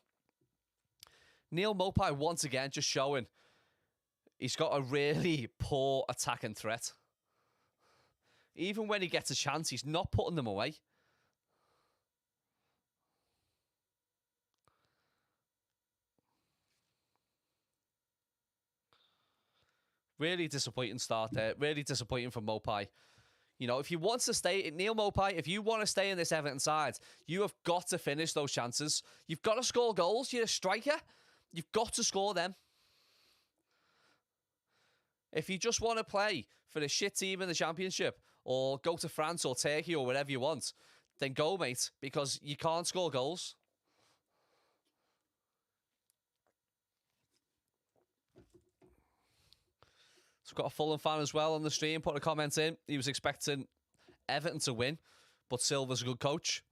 Neal Maupay once again just showing He's got a really poor attacking threat. Even when he gets a chance, he's not putting them away. Really disappointing start there. Really disappointing for Mopai. You know, if you want to stay, Neil Mopai, if you want to stay in this Everton side, you have got to finish those chances. You've got to score goals. You're a striker. You've got to score them. If you just want to play for a shit team in the Championship or go to France or Turkey or wherever you want, then go, mate, because you can't score goals. So we've got a Fulham fan as well on the stream, put a comment in. He was expecting Everton to win, but Silva's a good coach.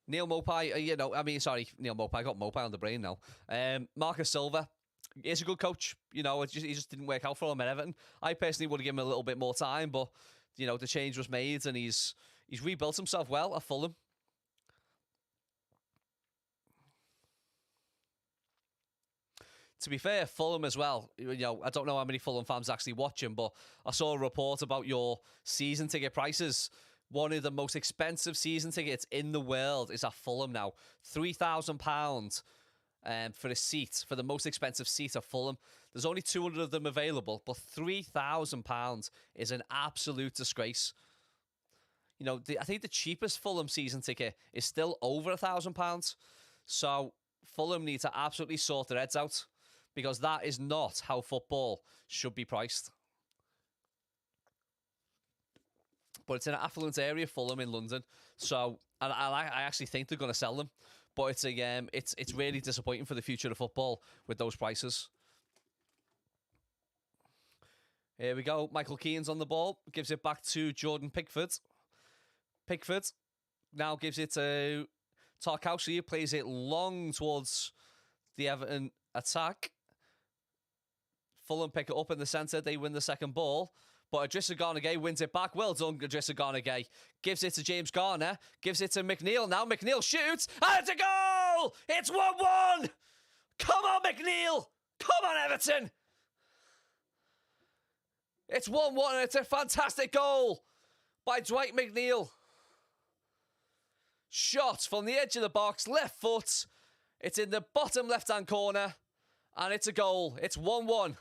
Neil Mopai, Neil Mopai, I got Mopai on the brain now. Marcus Silva is a good coach. You know, he just didn't work out for him at Everton. I personally would have given him a little bit more time, but, you know, the change was made and he's rebuilt himself well at Fulham. To be fair, Fulham as well, you know, I don't know how many Fulham fans actually watch him, but I saw a report about your season ticket prices. One of the most expensive season tickets in the world is at Fulham now. £3,000 for a seat, for the most expensive seat at Fulham. There's only 200 of them available, but £3,000 is an absolute disgrace. You know, I think the cheapest Fulham season ticket is still over £1,000. So Fulham need to absolutely sort their heads out, because that is not how football should be priced. But it's in an affluent area, Fulham in London. So I actually think they're going to sell them. But it's really disappointing for the future of football with those prices. Here we go. Michael Keane's on the ball. Gives it back to Jordan Pickford. Pickford now gives it to Tarkowski. Plays it long towards the Everton attack. Fulham pick it up in the centre. They win the second ball. But Idrissa Gana Gueye wins it back. Well done, Idrissa Gana Gueye. Gives it to James Garner. Gives it to McNeil. Now McNeil shoots. And it's a goal! It's 1-1! Come on, McNeil! Come on, Everton! It's 1-1 and it's a fantastic goal by Dwight McNeil. Shot from the edge of the box. Left foot. It's in the bottom left-hand corner. And it's a goal. It's 1-1.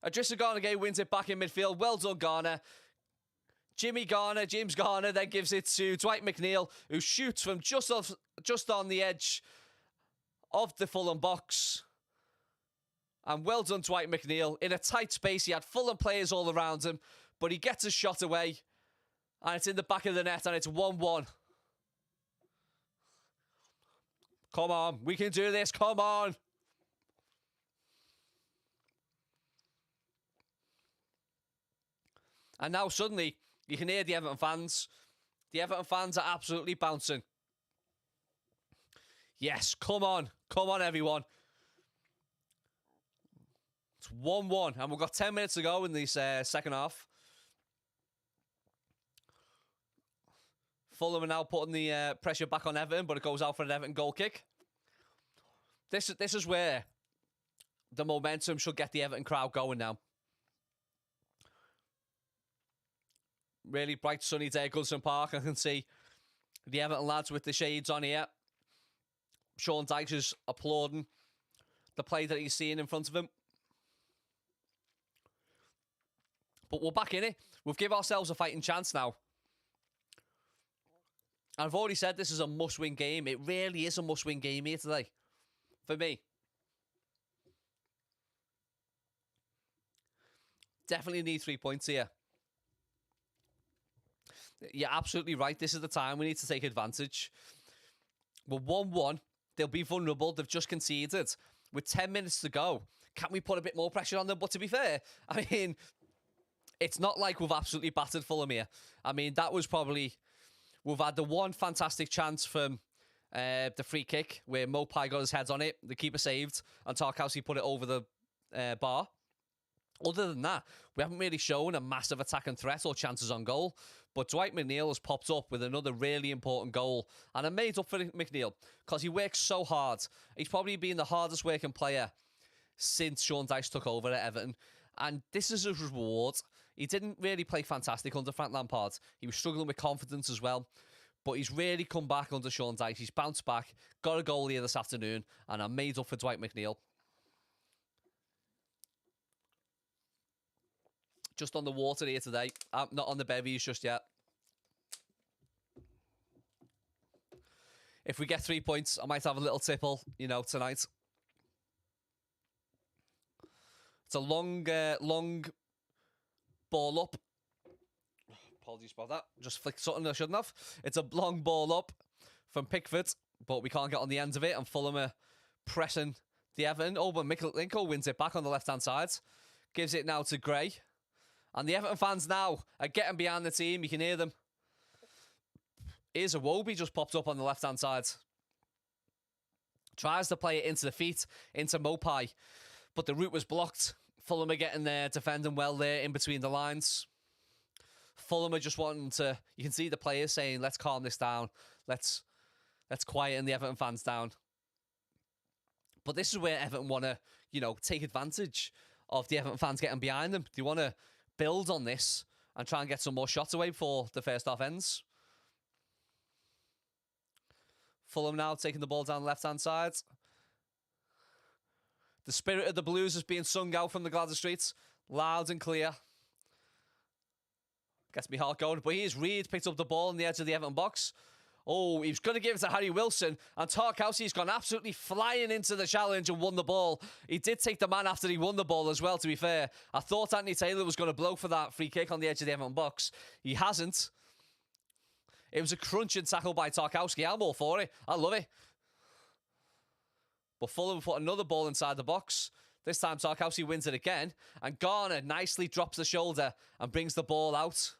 Idrissa Gana Gueye wins it back in midfield. Well done, Garner. James Garner then gives it to Dwight McNeil, who shoots from just on the edge of the Fulham box. And well done, Dwight McNeil. In a tight space, he had Fulham players all around him, but he gets a shot away. And it's in the back of the net, and it's 1-1. Come on, we can do this. Come on. And now suddenly, you can hear the Everton fans. The Everton fans are absolutely bouncing. Yes, come on. Come on, everyone. It's 1-1, and we've got 10 minutes to go in this second half. Fulham are now putting the pressure back on Everton, but it goes out for an Everton goal kick. This is where the momentum should get the Everton crowd going now. Really bright sunny day at Goodison Park. I can see the Everton lads with the shades on here. Sean Dyche is applauding the play that he's seeing in front of him. But we're back in it. We've given ourselves a fighting chance now. And I've already said this is a must-win game. It really is a must-win game here today. For me. Definitely need 3 points here. You're absolutely right. This is the time we need to take advantage. We're 1-1. They'll be vulnerable. They've just conceded. With 10 minutes to go, can't we put a bit more pressure on them? But to be fair, I mean, it's not like we've absolutely battered Fulham here. I mean, that was probably... We've had the one fantastic chance from the free kick where Mopai got his head on it. The keeper saved and Tarkowski put it over the bar. Other than that, we haven't really shown a massive attacking threat or chances on goal. But Dwight McNeil has popped up with another really important goal. And I'm made up for McNeil because he works so hard. He's probably been the hardest working player since Sean Dyche took over at Everton. And this is his reward. He didn't really play fantastic under Frank Lampard. He was struggling with confidence as well. But he's really come back under Sean Dyche. He's bounced back, got a goal here this afternoon, and I'm made up for Dwight McNeil. Just on the water here today. I'm not on the bevies just yet. If we get 3 points, I might have a little tipple, tonight. It's a long ball up. Apologies about that. Just flicked something I shouldn't have. It's a long ball up from Pickford, but we can't get on the end of it, and Fulham are pressing the Everton. Oh, but Linko wins it back on the left-hand side. Gives it now to Gray. And the Everton fans now are getting behind the team. You can hear them. Here's Iwobi just popped up on the left-hand side. Tries to play it into the feet, into Mopai, but the route was blocked. Fulham are getting there, defending well there in between the lines. Fulham are just wanting to... You can see the players saying, let's calm this down. Let's quieten the Everton fans down. But this is where Everton want to, take advantage of the Everton fans getting behind them. They want to build on this and try and get some more shots away before the first half ends. Fulham now taking the ball down the left-hand side. The spirit of the Blues is being sung out from the Gladys streets. Loud and clear. Gets me heart going. But here's Reed, picked up the ball on the edge of the Everton box. Oh, he was going to give it to Harry Wilson. And Tarkowski's gone absolutely flying into the challenge and won the ball. He did take the man after he won the ball as well, to be fair. I thought Anthony Taylor was going to blow for that free kick on the edge of the Everton box. He hasn't. It was a crunching tackle by Tarkowski. I'm all for it. I love it. But Fulham put another ball inside the box. This time Tarkowski wins it again. And Garner nicely drops the shoulder and brings the ball out.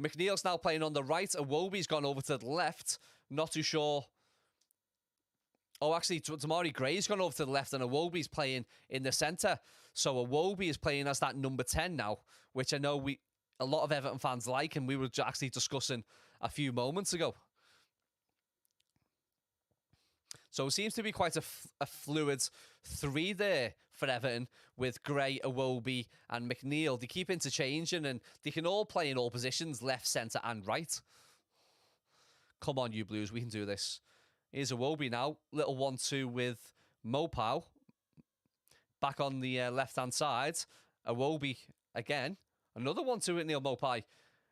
McNeil's now playing on the right. Iwobi's gone over to the left. Not too sure. Oh, actually, Tamari Gray's gone over to the left and Iwobi's playing in the centre. So Iwobi is playing as that number 10 now, which I know a lot of Everton fans like, and we were actually discussing a few moments ago. So it seems to be quite a fluid three there for Everton with Gray, Iwobi and McNeil. They keep interchanging and they can all play in all positions, left, centre and right. Come on, you Blues, we can do this. Here's Iwobi now. Little 1-2 with Mopau. Back on the left-hand side. Iwobi again. Another 1-2 with Neil Mopai.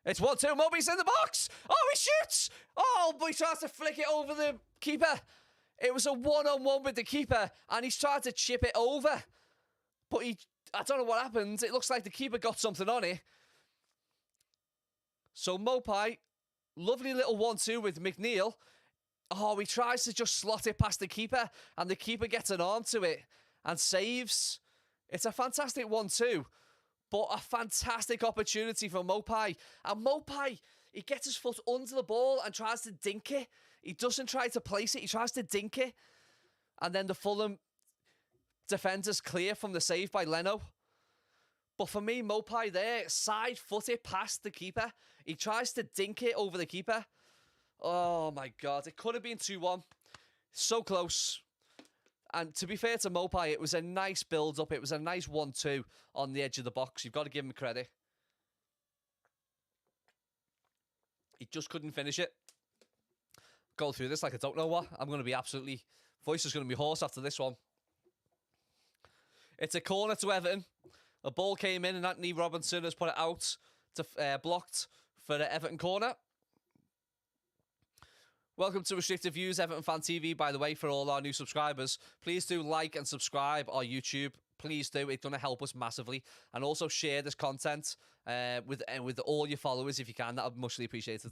It's 1-2. Moby's in the box. Oh, he shoots. Oh, but he tries to flick it over the keeper. It was a one-on-one with the keeper, and he's tried to chip it over. But I don't know what happened. It looks like the keeper got something on it. So Mopai, lovely little 1-2 with McNeil. Oh, he tries to just slot it past the keeper, and the keeper gets an arm to it and saves. It's a fantastic 1-2, but a fantastic opportunity for Mopai. And Mopai, he gets his foot under the ball and tries to dink it. He doesn't try to place it. He tries to dink it. And then the Fulham defenders clear from the save by Leno. But for me, Mopai there, side-footed past the keeper. He tries to dink it over the keeper. Oh, my God. It could have been 2-1. So close. And to be fair to Mopai, it was a nice build-up. It was a nice 1-2 on the edge of the box. You've got to give him credit. He just couldn't finish it. Go through this like I don't know what. I'm going to be absolutely... Voice is going to be hoarse after this one. It's a corner to Everton. A ball came in and Anthony Robinson has put it out to blocked for the Everton corner. Welcome to Restricted Views, Everton Fan TV, by the way, for all our new subscribers. Please do like and subscribe our YouTube. Please do. It's going to help us massively. And also share this content with all your followers if you can. That would be muchly appreciated.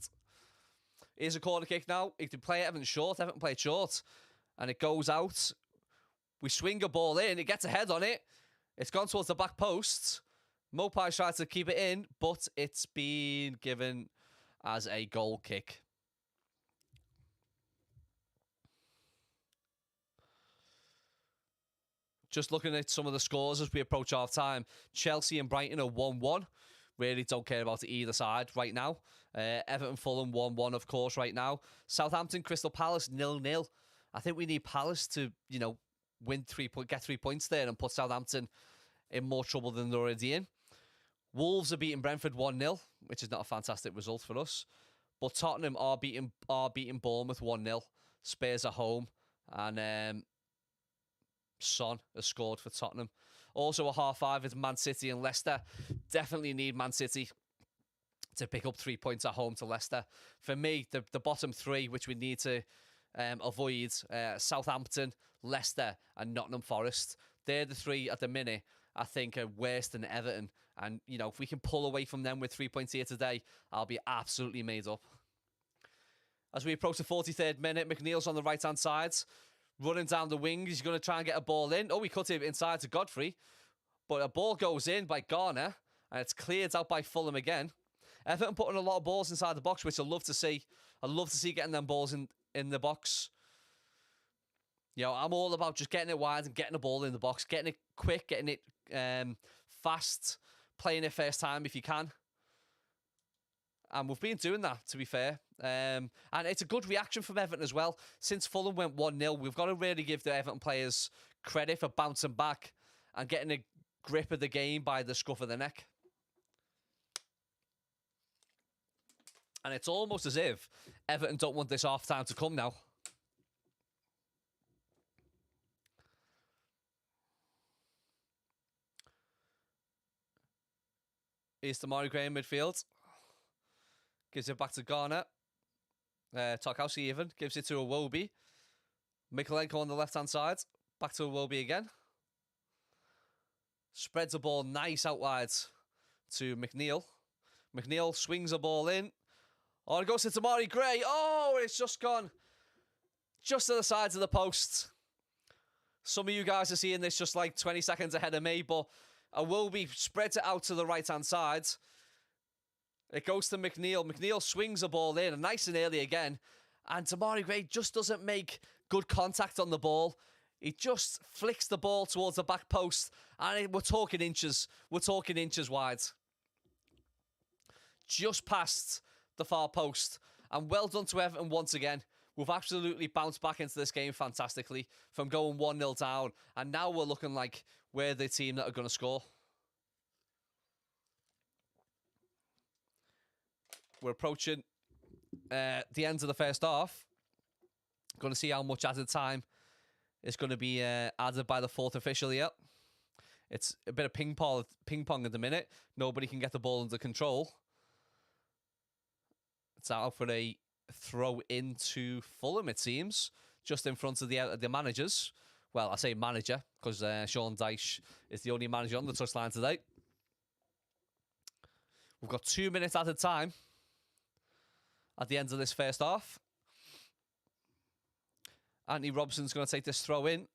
Here's a corner kick now. If you play Everton short, Everton play it short. And it goes out. We swing a ball in. It gets a head on it. It's gone towards the back post. Mopai tries to keep it in, but it's been given as a goal kick. just looking at some of the scores as we approach half time, Chelsea and Brighton are 1-1. Really don't care about either side right now. Everton, Fulham 1-1, of course, right now. Southampton, Crystal Palace 0-0. I think we need Palace to, win get 3 points there and put Southampton in more trouble than they're already in. Wolves are beating Brentford 1-0, which is not a fantastic result for us. But Tottenham are beating Bournemouth 1-0. Spurs are home. And Son has scored for Tottenham. Also a 5:30 is Man City and Leicester. Definitely need Man City to pick up 3 points at home to Leicester. For me, the bottom three, which we need to avoid, Southampton, Leicester and Nottingham Forest. They're the three at the minute I think are worse than Everton. And, if we can pull away from them with 3 points here today, I'll be absolutely made up. As we approach the 43rd minute, McNeil's on the right-hand side, running down the wing. He's going to try and get a ball in. Oh, he cut it inside to Godfrey. But a ball goes in by Garner, and it's cleared out by Fulham again. Everton putting a lot of balls inside the box, which I love to see. I love to see getting them balls in the box. I'm all about just getting it wide and getting the ball in the box, getting it quick, getting it fast, playing it first time if you can. And we've been doing that, to be fair. And it's a good reaction from Everton as well. Since Fulham went 1-0, we've got to really give the Everton players credit for bouncing back and getting a grip of the game by the scruff of the neck. And it's almost as if Everton don't want this half time to come now. Here's Damari Gray in midfield. Gives it back to Garner. Tarkowski even. Gives it to Iwobi. Mikolenko on the left-hand side. Back to Iwobi again. Spreads the ball nice out wide to McNeil. McNeil swings the ball in. Oh, it goes to Damari Gray. Oh, it's just gone just to the sides of the post. Some of you guys are seeing this just like 20 seconds ahead of me, but Iwobi spreads it out to the right-hand side. It goes to McNeil. McNeil swings the ball in, nice and early again. And Damari Gray just doesn't make good contact on the ball. He just flicks the ball towards the back post. And we're talking inches. We're talking inches wide. Just past the far post. And well done to Everton once again. We've absolutely bounced back into this game fantastically from going 1-0 down. And now we're looking like we're the team that are going to score. We're approaching the end of the first half. Going to see how much added time is going to be added by the fourth official here. It's a bit of ping pong at the minute. Nobody can get the ball under control. It's out for a throw into Fulham, it seems, just in front of the managers. Well, I say manager because Sean Dyche is the only manager on the touchline today. We've got 2 minutes added time at the end of this first half. Anthony Robson's going to take this throw in.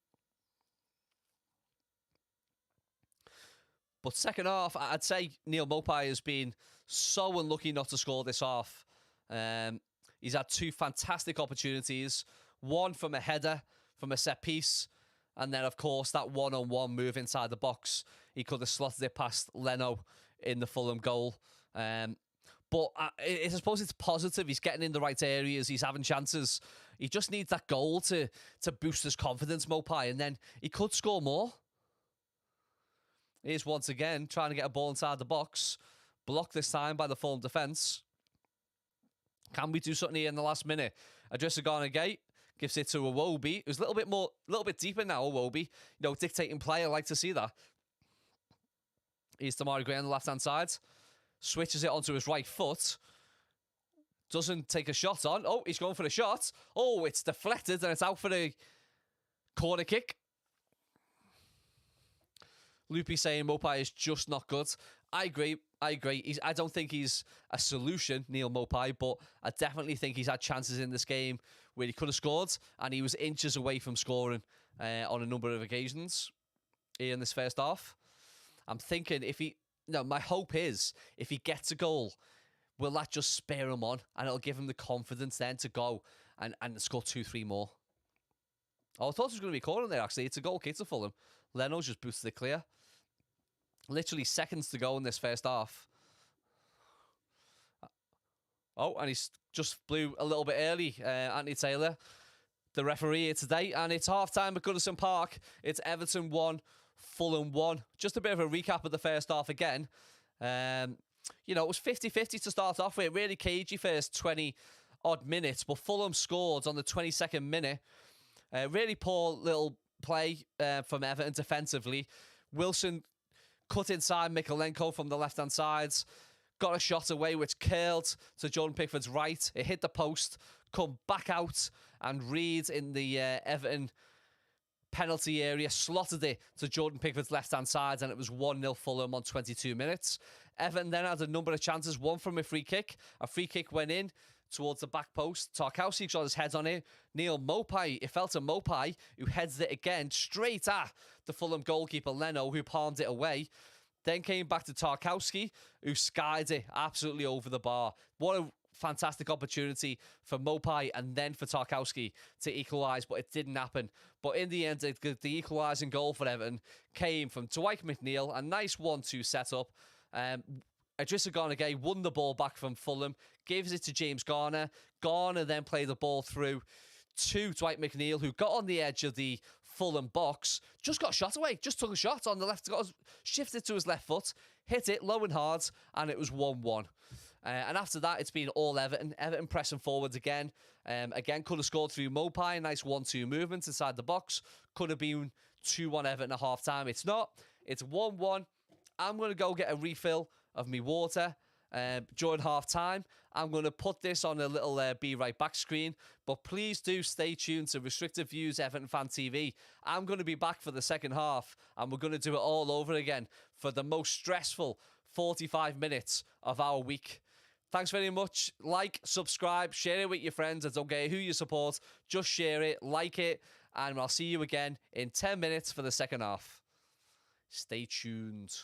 But second half, I'd say Neil Maupay has been so unlucky not to score this half. He's had two fantastic opportunities. One from a header, from a set piece. And then, of course, that one-on-one move inside the box. He could have slotted it past Leno in the Fulham goal. But I suppose it's positive. He's getting in the right areas. He's having chances. He just needs that goal to boost his confidence, Maupay, and then he could score more. Here's once again trying to get a ball inside the box. Blocked this time by the Fulham defence. Can we do something here in the last minute? Adrissa Garner Gate gives it to Iwobi, who's a little bit deeper now, Iwobi. Dictating play. I like to see that. Here's Damari Gray on the left-hand side. Switches it onto his right foot. Doesn't take a shot on. Oh, he's going for the shot. Oh, it's deflected and it's out for the corner kick. Loopy saying Maupay is just not good. I agree. I don't think he's a solution, Neil Maupay, but I definitely think he's had chances in this game where he could have scored, and he was inches away from scoring on a number of occasions here in this first half. I'm thinking my hope is if he gets a goal, will that just spur him on and it'll give him the confidence then to go and score 2-3 more. Oh, I thought it was going to be a corner there, actually. It's a goal kick to Fulham. Leno just boosted it clear. Literally seconds to go in this first half. Oh, and he's just blew a little bit early, Anthony Taylor, the referee here today. And it's half-time at Goodison Park. It's Everton 1, Fulham 1. Just a bit of a recap of the first half again. You know, it was 50-50 to start off with. Really cagey first 20-odd minutes. But Fulham scored on the 22nd minute. Really poor little play from Everton defensively. Wilson cut inside Mikalenko from the left-hand sides. Got a shot away which curled to Jordan Pickford's right. It hit the post, come back out, and Reed in the Everton penalty area slotted it to Jordan Pickford's left-hand side, and it was 1-0 Fulham on 22 minutes. Everton then had a number of chances, one from a free kick. A free kick went in towards the back post. Tarkowski got his head on it. Neil Mopai, it fell to Mopai, who heads it again straight at the Fulham goalkeeper Leno, who palmed it away. Then came back to Tarkowski, who skied it absolutely over the bar. What a fantastic opportunity for Mopai and then for Tarkowski to equalise, but it didn't happen. But in the end, the equalising goal for Everton came from Dwight McNeil. A nice 1-2 setup. Idrissa Gana Gueye won the ball back from Fulham, gives it to James Garner. Garner then played the ball through to Dwight McNeil, who got on the edge of the Fulham box, just got shot away, just took a shot on the left, shifted to his left foot, hit it low and hard, and it was 1-1. And after that, it's been all Everton. Everton pressing forwards again. Again, could have scored through Mopai. Nice 1-2 movement inside the box. Could have been 2-1 Everton at half-time. It's not. It's 1-1. I'm going to go get a refill of me water during half-time. I'm going to put this on a little Be Right Back screen. But please do stay tuned to Restricted Views Everton Fan TV. I'm going to be back for the second half. And we're going to do it all over again for the most stressful 45 minutes of our week. Thanks very much. Like, subscribe, share it with your friends. I don't care who you support. Just share it, like it, and I'll see you again in 10 minutes for the second half. Stay tuned.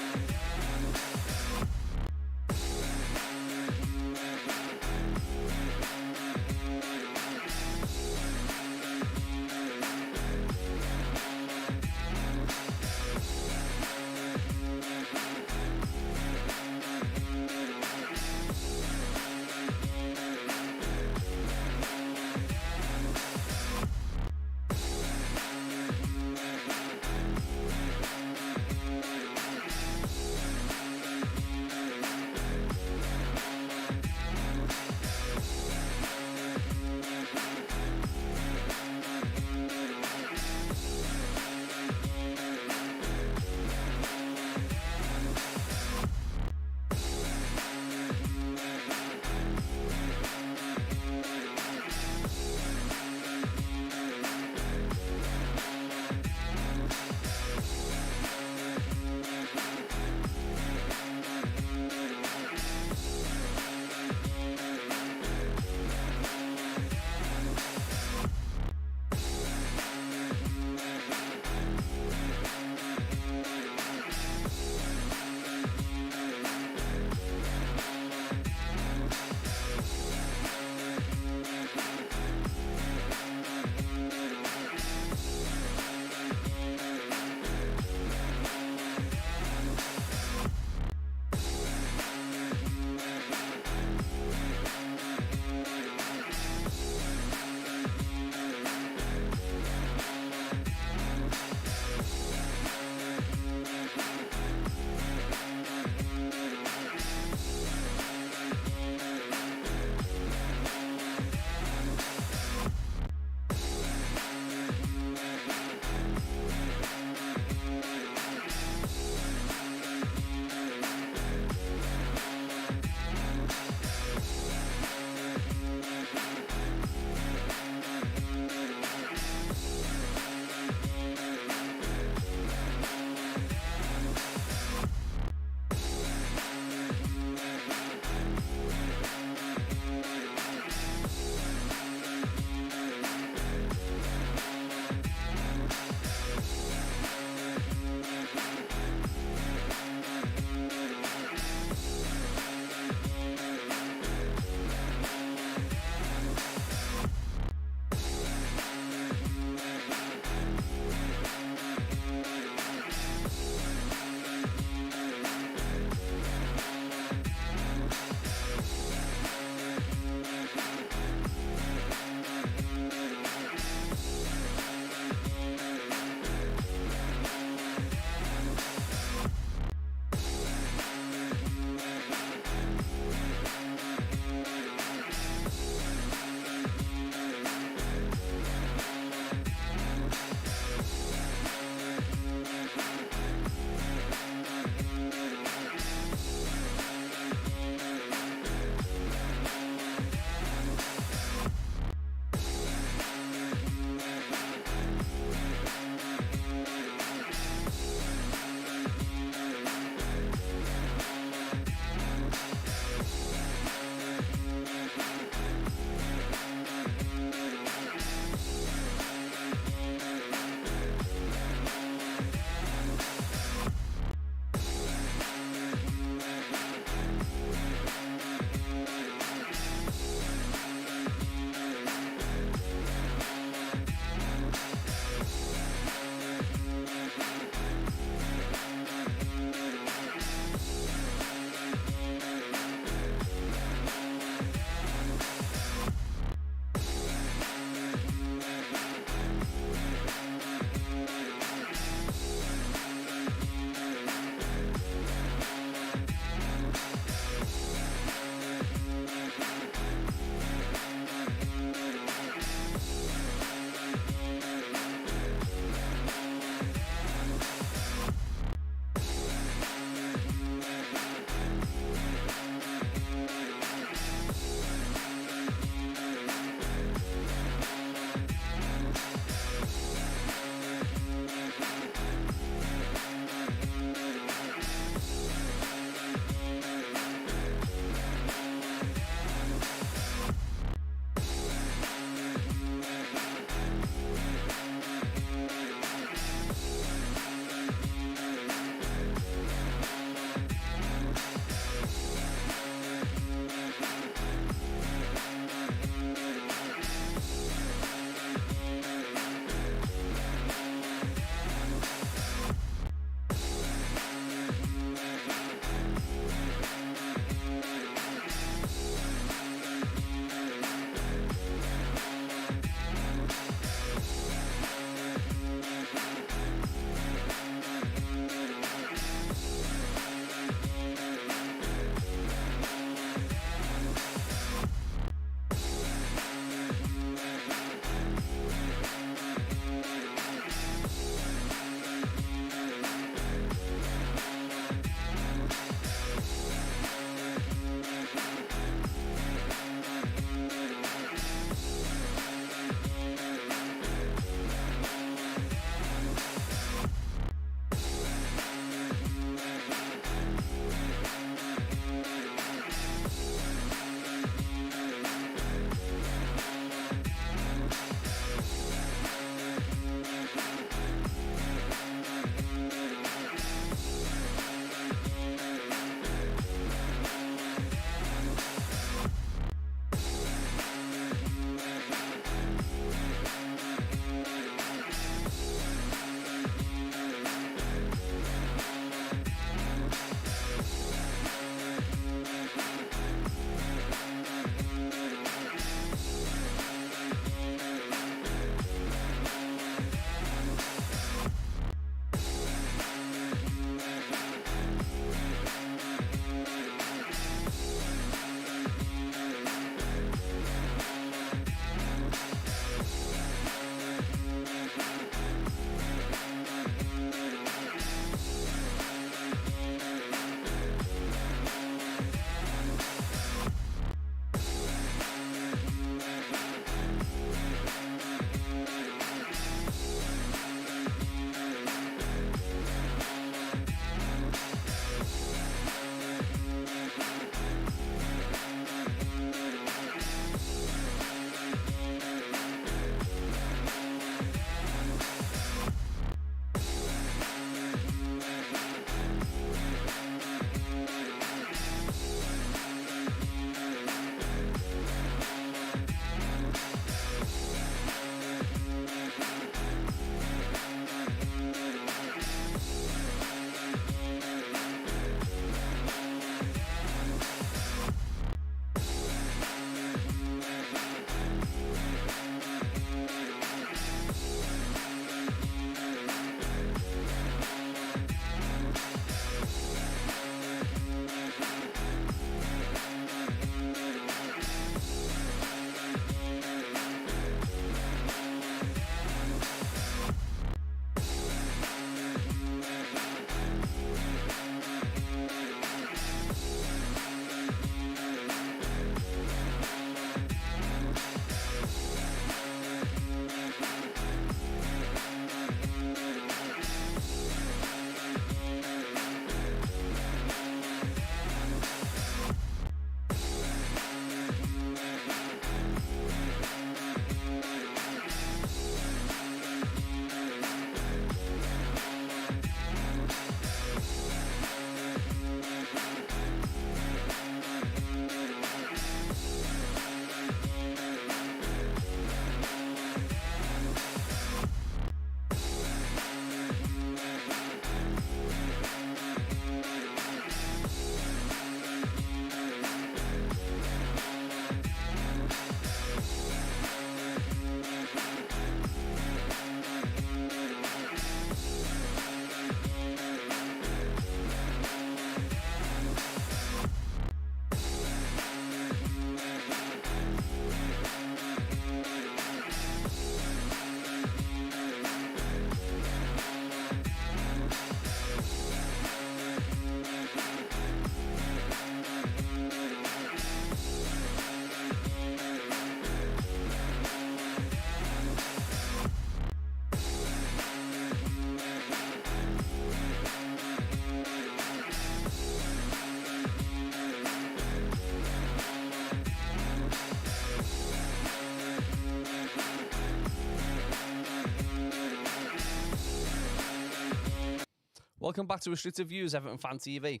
Welcome back to Restricted Views, Everton Fan TV.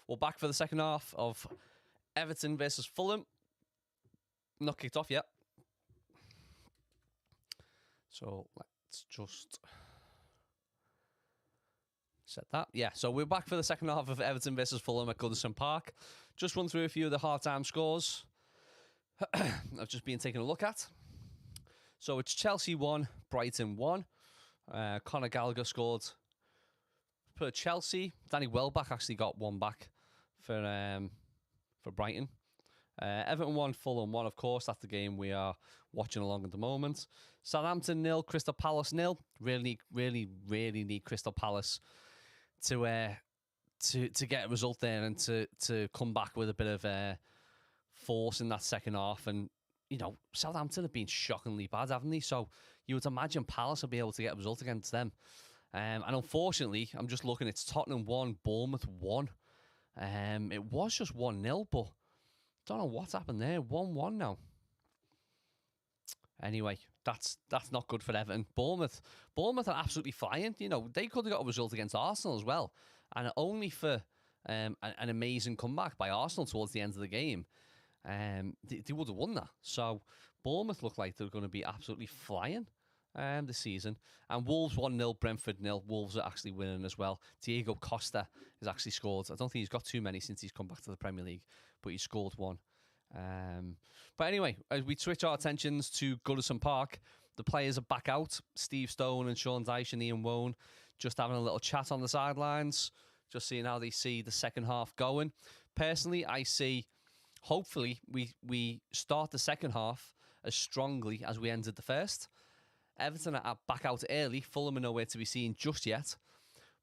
We're back for the second half of Everton versus Fulham. Not kicked off yet. So let's just set that. Yeah, so we're back for the second half of Everton versus Fulham at Goodison Park. Just run through a few of the half-time scores I've just been taking a look at. So it's Chelsea 1, Brighton 1. Conor Gallagher scored for Chelsea. Danny Welbeck actually got one back for Brighton. Everton 1, Fulham 1, of course. That's the game we are watching along at the moment. Southampton 0, Crystal Palace 0. Really need Crystal Palace to get a result there and to come back with a bit of force in that second half. And, you know, Southampton have been shockingly bad, haven't they? So you would imagine Palace will be able to get a result against them. And unfortunately, I'm just looking, it's Tottenham 1, Bournemouth 1. It was just 1-0, but don't know what's happened there. 1-1 now. Anyway, that's not good for Everton. Bournemouth are absolutely flying. You know, they could have got a result against Arsenal as well. And only for an amazing comeback by Arsenal towards the end of the game, they would have won that. So Bournemouth look like they're going to be absolutely flying this season. And Wolves 1-0, Brentford 0. Wolves are actually winning as well. Diego Costa has actually scored. I don't think he's got too many since he's come back to the Premier League, but he scored one. But anyway, as we switch our attentions to Goodison Park, the players are back out. Steve Stone and Sean Dyche and Ian Woan just having a little chat on the sidelines, just seeing how they see the second half going. Personally, I see, hopefully, we start the second half as strongly as we ended the first. Everton are back out early. Fulham are nowhere to be seen just yet.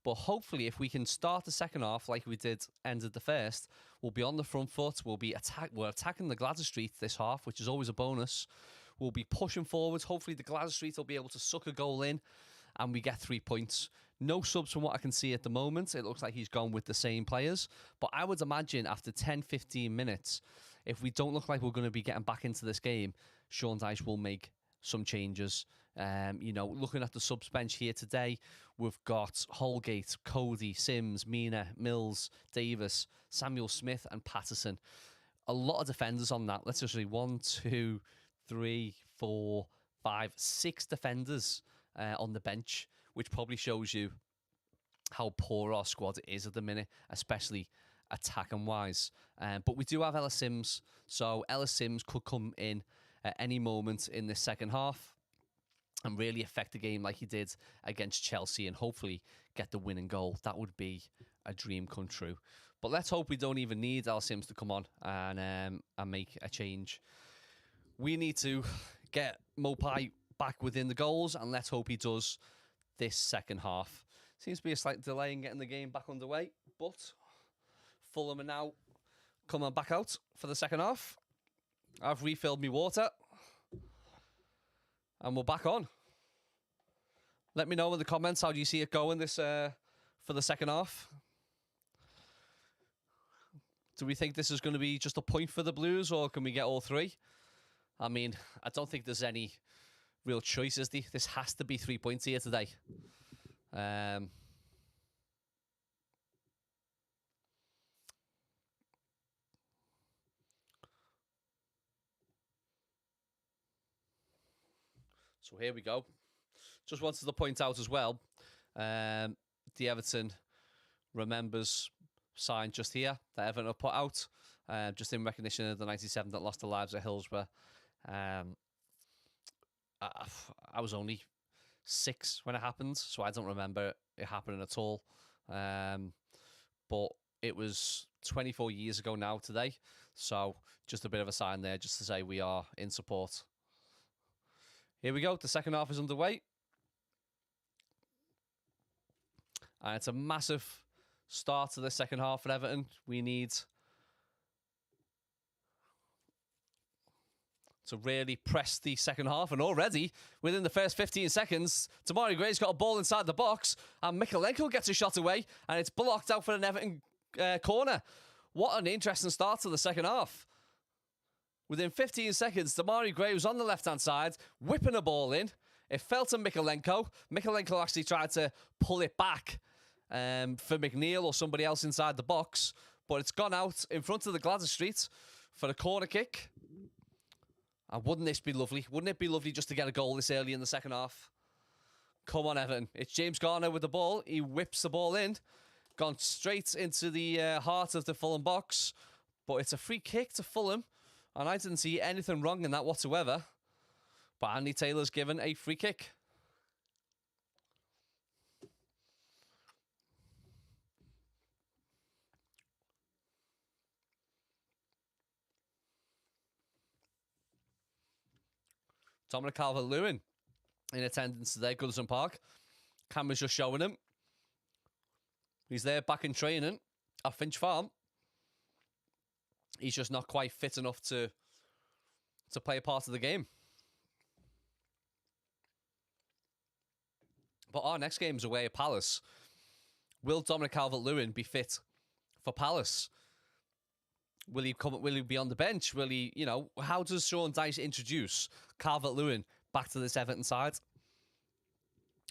But hopefully, if we can start the second half like we did ended the first, we'll be on the front foot. We're attacking the Gladys Street this half, which is always a bonus. We'll be pushing forwards. Hopefully, the Gladys Street will be able to suck a goal in, and we get 3 points. No subs from what I can see at the moment. It looks like he's gone with the same players. But I would imagine after 10, 15 minutes, if we don't look like we're going to be getting back into this game, Sean Dyche will make some changes. You know, looking at the subs bench here today, we've got Holgate, Cody, Sims, Mina, Mills, Davis, Samuel Smith, and Patterson. A lot of defenders on that. Let's just say 1, 2, 3, 4, 5, 6 defenders on the bench, which probably shows you how poor our squad is at the minute, especially attacking wise. But we do have Ellis Sims, so Ellis Sims could come in at any moment in this second half and really affect the game like he did against Chelsea and hopefully get the winning goal. That would be a dream come true. But let's hope we don't even need Ellis Sims to come on and make a change. We need to get Mopai back within the goals, and let's hope he does this second half. Seems to be a slight delay in getting the game back underway, but Fulham are now coming back out for the second half. I've refilled my water, and we're back on. Let me know in the comments, how do you see it going this for the second half? Do we think this is going to be just a point for the Blues, or can we get all 3? I mean, I don't think there's any real choice, is there? This has to be 3 points here today. So here we go. Just wanted to point out as well, the Everton Remembers sign just here that Everton have put out, just in recognition of the 97 that lost their lives at Hillsborough. I was only 6 when it happened, so I don't remember it happening at all. But it was 24 years ago now today, so just a bit of a sign there, just to say we are in support. Here we go. The second half is underway. And it's a massive start to the second half for Everton. We need to really press the second half. And already, within the first 15 seconds, Damari Gray's got a ball inside the box. And Mikalenko gets a shot away. And it's blocked out for an Everton corner. What an interesting start to the second half. Within 15 seconds, Damari Gray was on the left-hand side, whipping a ball in. It fell to Mikalenko. Mikalenko actually tried to pull it back for McNeil or somebody else inside the box, but it's gone out in front of the Gladys Street for a corner kick. And wouldn't this be lovely? Wouldn't it be lovely just to get a goal this early in the second half? Come on, Everton. It's James Garner with the ball. He whips the ball in. Gone straight into the heart of the Fulham box. But it's a free kick to Fulham. And I didn't see anything wrong in that whatsoever. But Andy Taylor's given a free kick. Dominic Calvert-Lewin in attendance today, Goodison Park. Camera's just showing him. He's there back in training at Finch Farm. He's just not quite fit enough to play a part of the game. But our next game's away at Palace. Will Dominic Calvert-Lewin be fit for Palace? Will he be on the bench? Will he, how does Sean Dyche introduce Calvert-Lewin back to this Everton side?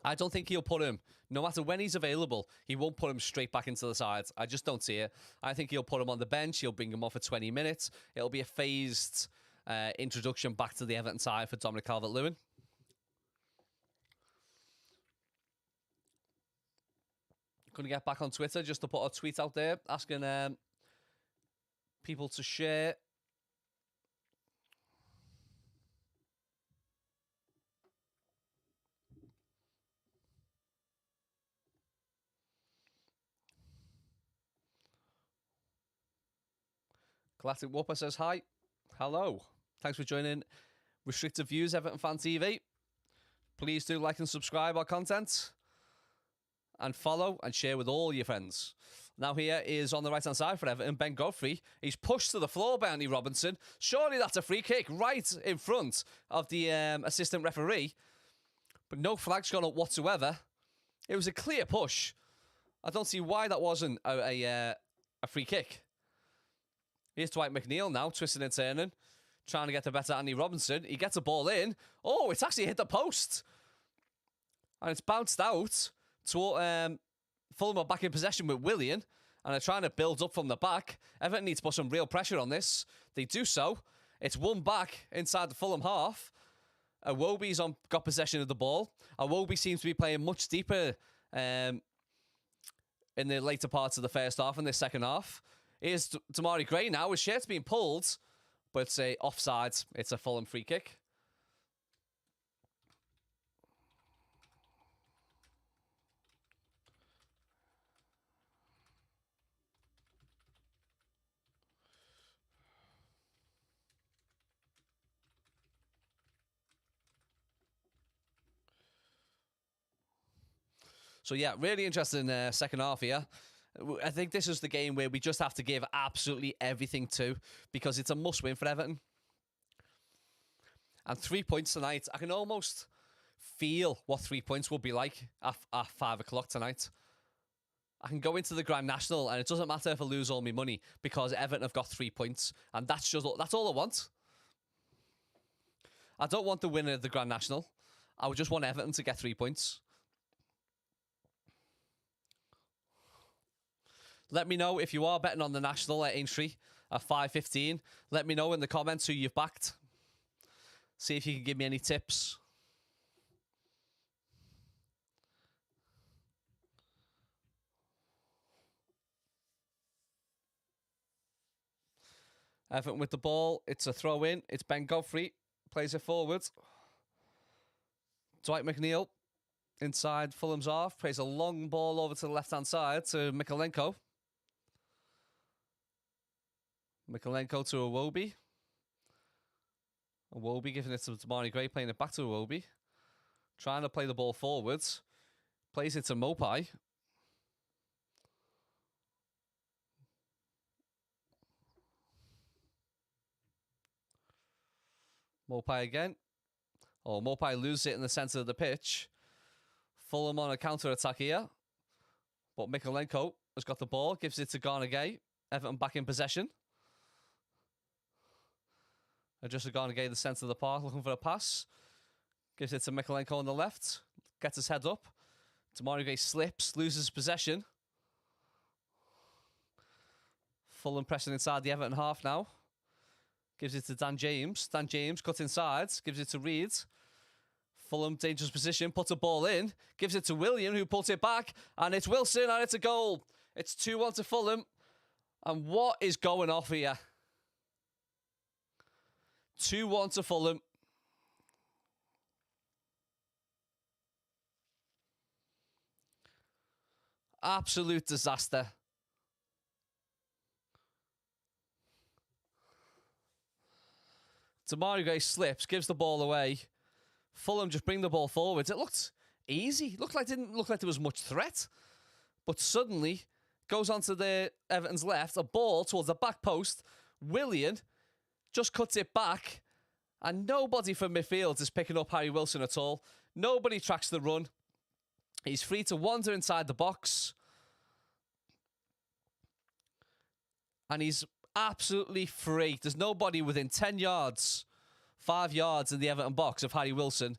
I don't think he'll put him, no matter when he's available, he won't put him straight back into the side. I just don't see it. I think he'll put him on the bench. He'll bring him off for 20 minutes. It'll be a phased introduction back to the Everton side for Dominic Calvert-Lewin. Going to get back on Twitter just to put a tweet out there asking people to share. Galactic Whopper says hi. Hello. Thanks for joining Restricted Views Everton Fan TV. Please do like and subscribe our content. And follow and share with all your friends. Now here is on the right-hand side for Everton, Ben Godfrey. He's pushed to the floor by Andy Robinson. Surely that's a free kick right in front of the assistant referee. But no flag's gone up whatsoever. It was a clear push. I don't see why that wasn't a free kick. Here's Dwight McNeil now, twisting and turning. Trying to get the better Andy Robinson. He gets a ball in. Oh, it's actually hit the post. And it's bounced out. Fulham are back in possession with Willian and are trying to build up from the back. Everton needs to put some real pressure on this. They do so. It's one back inside the Fulham half. Iwobi's got possession of the ball. Iwobi seems to be playing much deeper in the later parts of the first half and the second half. Here's Damari Gray now. His shirt's being pulled, but it's a offside. It's a Fulham free kick. So, yeah, really interesting second half here. I think this is the game where we just have to give absolutely everything to because it's a must-win for Everton. And 3 points tonight, I can almost feel what 3 points will be like at 5 o'clock tonight. I can go into the Grand National and it doesn't matter if I lose all my money because Everton have got 3 points. And that's all I want. I don't want the winner of the Grand National. I would just want Everton to get 3 points. Let me know if you are betting on the National at Aintree at 5:15. Let me know in the comments who you've backed. See if you can give me any tips. Everton with the ball. It's a throw in. It's Ben Godfrey. Plays it forward. Dwight McNeil inside Fulham's half. Plays a long ball over to the left-hand side to Mykolenko. Mykolenko to Iwobi. Iwobi giving it to Damari Gray, playing it back to Iwobi. Trying to play the ball forwards. Plays it to Mopai. Mopai again. Oh, Mopai loses it in the centre of the pitch. Fulham on a counter-attack here. But Mykolenko has got the ball. Gives it to Garnegay. Everton back in possession. Just Garnegay, the centre of the park, looking for a pass. Gives it to Mykolenko on the left. Gets his head up. Demario Gray slips, loses possession. Fulham pressing inside the Everton half now. Gives it to Dan James. Dan James cuts inside, gives it to Reed. Fulham, dangerous position, puts a ball in, gives it to William, who puts it back, and it's Wilson, and it's a goal. It's 2-1 to Fulham. And what is going off here? 2-1 to Fulham. Absolute disaster. Demario Gray slips, gives the ball away. Fulham just bring the ball forwards. It looked easy. Didn't look like there was much threat. But suddenly, goes onto the Everton's left, a ball towards the back post. Willian just cuts it back. And nobody from midfield is picking up Harry Wilson at all. Nobody tracks the run. He's free to wander inside the box. And he's absolutely free. There's nobody within 10 yards, 5 yards in the Everton box of Harry Wilson.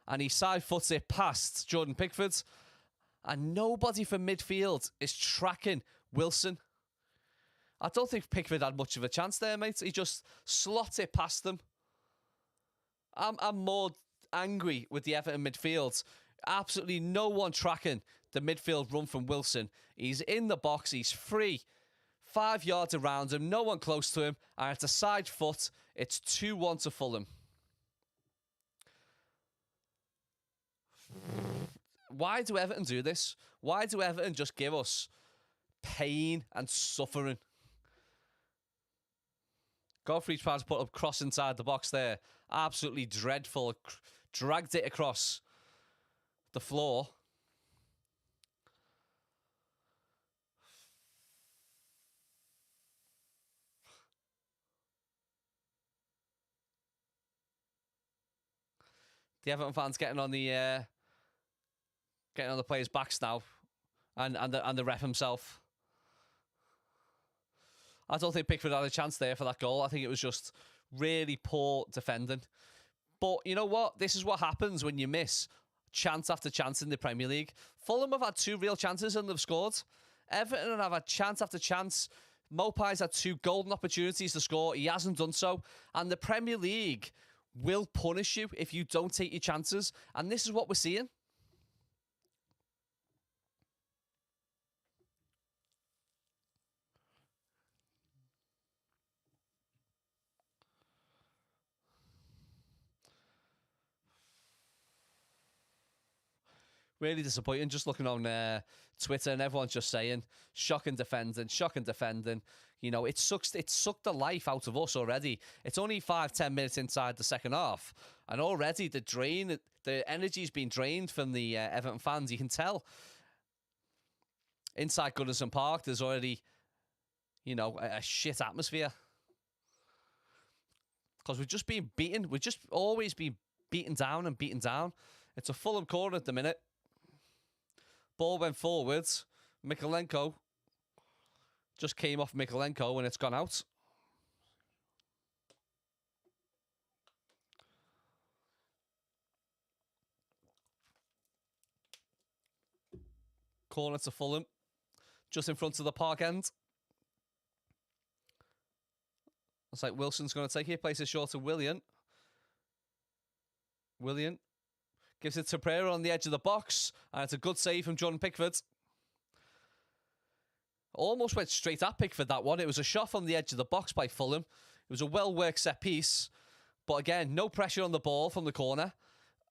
And he side-foots it past Jordan Pickford. And nobody from midfield is tracking Wilson. I don't think Pickford had much of a chance there, mate. He just slots it past them. I'm more angry with the Everton midfield. Absolutely no one tracking the midfield run from Wilson. He's in the box. He's free. 5 yards around him. No one close to him. And it's a side foot. It's 2-1 to Fulham. Why do Everton do this? Why do Everton just give us pain and suffering? Godfrey tried to put a cross inside the box there. Absolutely dreadful. Dragged it across the floor. The Everton fans getting on the players' backs now, and the ref himself. I don't think Pickford had a chance there for that goal. I think it was just really poor defending. But you know what? This is what happens when you miss chance after chance in the Premier League. Fulham have had 2 real chances and they've scored. Everton have had chance after chance. Maupai's had 2 golden opportunities to score. He hasn't done so. And the Premier League will punish you if you don't take your chances. And this is what we're seeing. Really disappointing. Just looking on Twitter and everyone's just saying shocking defending. You know, it sucked the life out of us already. It's only 5-10 minutes inside the second half, and already the energy's been drained from the Everton fans. You can tell inside Goodison Park there's already, you know, a shit atmosphere because we've just been beaten. We've just always been beaten down. It's a Fulham corner at the minute. Ball went forwards. Mikolenko just came off Mikolenko and it's gone out. Corner to Fulham. Just in front of the park end. Looks like Wilson's going to take it. Places short to Willian. Willian gives it to Pereira on the edge of the box. And it's a good save from Jordan Pickford. Almost went straight at Pickford, that one. It was a shot from the edge of the box by Fulham. It was a well-worked set piece. But again, no pressure on the ball from the corner.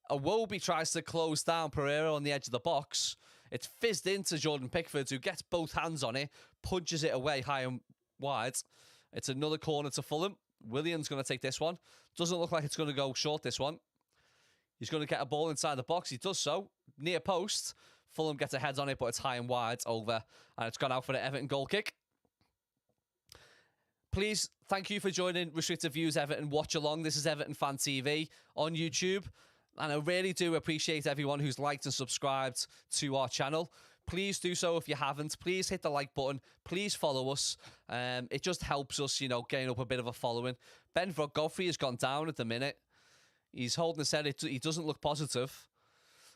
Iwobi tries to close down Pereira on the edge of the box. It's fizzed into Jordan Pickford, who gets both hands on it, punches it away high and wide. It's another corner to Fulham. William's going to take this one. Doesn't look like it's going to go short, this one. He's going to get a ball inside the box. He does so. Near post. Fulham gets a head on it, but it's high and wide over. And it's gone out for the Everton goal kick. Please, thank you for joining Restricted Views Everton Watch Along. This is Everton Fan TV on YouTube. And I really do appreciate everyone who's liked and subscribed to our channel. Please do so if you haven't. Please hit the like button. Please follow us. It just helps us, you know, getting up a bit of a following. Ben Godfrey has gone down at the minute. He's holding his head. He doesn't look positive.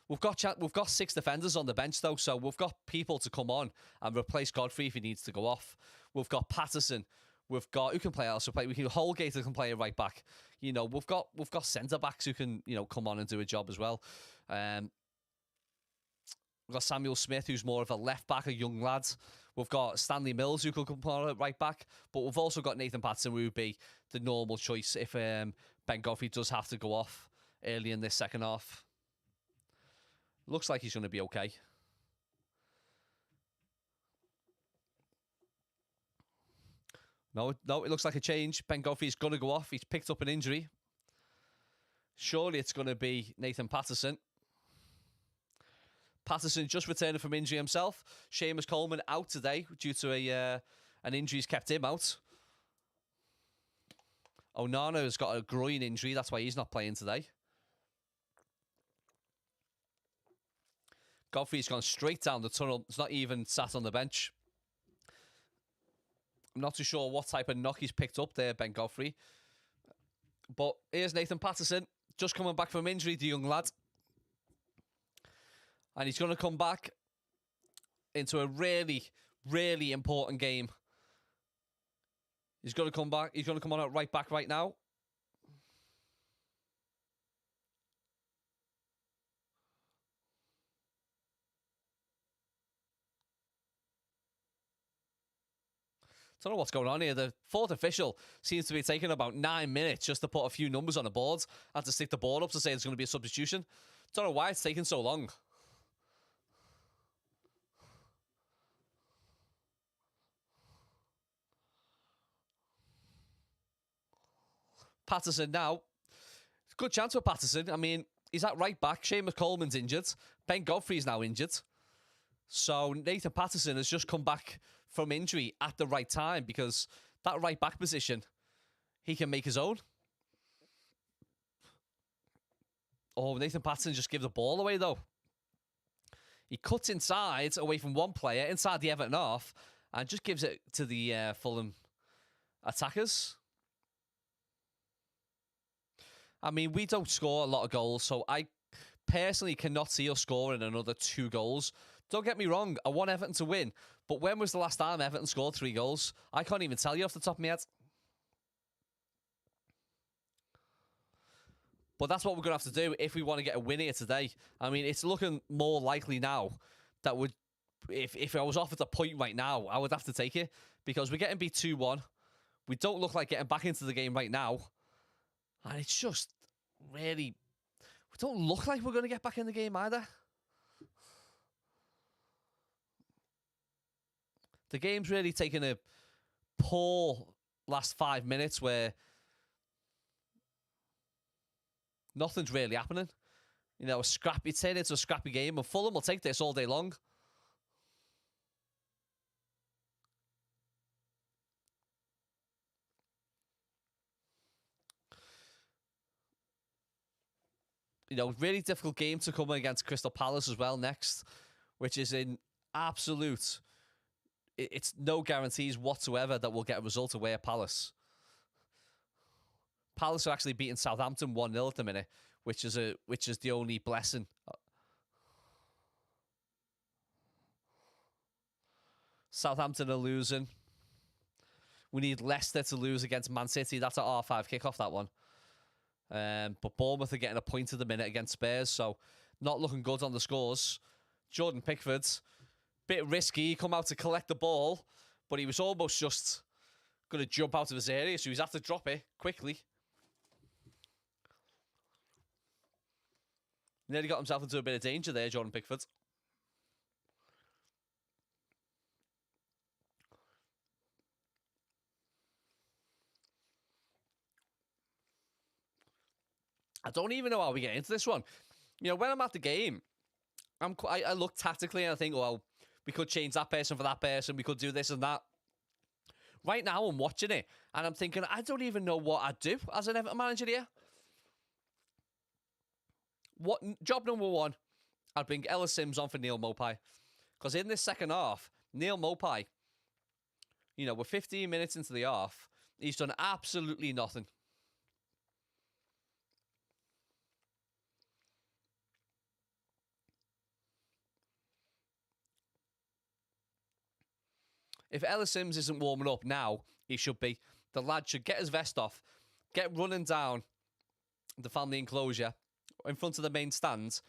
we've got 6 defenders on the bench though, so we've got people to come on and replace Godfrey if he needs to go off. We've got Patterson. We've got who can play also play. We can Holgate who can play a right back. You know, we've got centre backs who can come on and do a job as well. We've got Samuel Smith who's more of a left back, a young lad. We've got Stanley Mills who could come on at right back, but we've also got Nathan Patterson who would be the normal choice if Ben Godfrey does have to go off early in this second half. Looks like he's going to be okay. No, it looks like a change. Ben Godfrey's going to go off. He's picked up an injury. Surely it's going to be Nathan Patterson. Patterson just returning from injury himself. Seamus Coleman out today due to an injury he's kept him out. Onana's got a groin injury. That's why he's not playing today. Godfrey's gone straight down the tunnel. He's not even sat on the bench. I'm not too sure what type of knock he's picked up there, Ben Godfrey. But here's Nathan Patterson, just coming back from injury, the young lad. And he's going to come back into a really, really important game. He's going to come back. He's going to come on at right back right now. Don't know what's going on here. The fourth official seems to be taking about 9 minutes just to put a few numbers on the board and to stick the board up to say there's going to be a substitution. Don't know why it's taking so long. Patterson now. Good chance for Patterson. I mean, he's at right back. Seamus Coleman's injured. Ben Godfrey's now injured. So Nathan Patterson has just come back from injury at the right time because that right back position, he can make his own. Oh, Nathan Patterson just gave the ball away though. He cuts inside away from one player inside the Everton half and just gives it to the Fulham attackers. I mean, we don't score a lot of goals, so I personally cannot see us scoring another 2 goals. Don't get me wrong, I want Everton to win, but when was the last time Everton scored 3 goals? I can't even tell you off the top of my head. But that's what we're going to have to do if we want to get a win here today. I mean, it's looking more likely now that if I was offered a point right now, I would have to take it because we're getting beat 2-1. We don't look like getting back into the game right now. And it's just really... We don't look like we're going to get back in the game either. The game's really taken a poor last 5 minutes where nothing's really happening. You know, it's turned into a scrappy game, and Fulham will take this all day long. You know, really difficult game to come against Crystal Palace as well next, which is in absolute... It's no guarantees whatsoever that we'll get a result away at Palace. Palace are actually beating Southampton 1-0 at the minute, which is the only blessing. Southampton are losing. We need Leicester to lose against Man City. That's at R5 kickoff, that one. But Bournemouth are getting a point at the minute against Spurs, so not looking good on the scores. Jordan Pickford's bit risky. He come out to collect the ball, but he was almost just going to jump out of his area, so he's have to drop it quickly. Nearly got himself into a bit of danger there, Jordan Pickford. I don't even know how we get into this one. You know, when I'm at the game, I look tactically and I think, well, we could change that person for that person. We could do this and that. Right now, I'm watching it, and I'm thinking, I don't even know what I'd do as an Everton manager here. Job number 1, I'd bring Ellis Sims on for Neil Mopai. Because in this second half, Neil Mopai, you know, we're 15 minutes into the half, he's done absolutely nothing. If Ellis Sims isn't warming up now, he should be. The lad should get his vest off, get running down the family enclosure in front of the main stand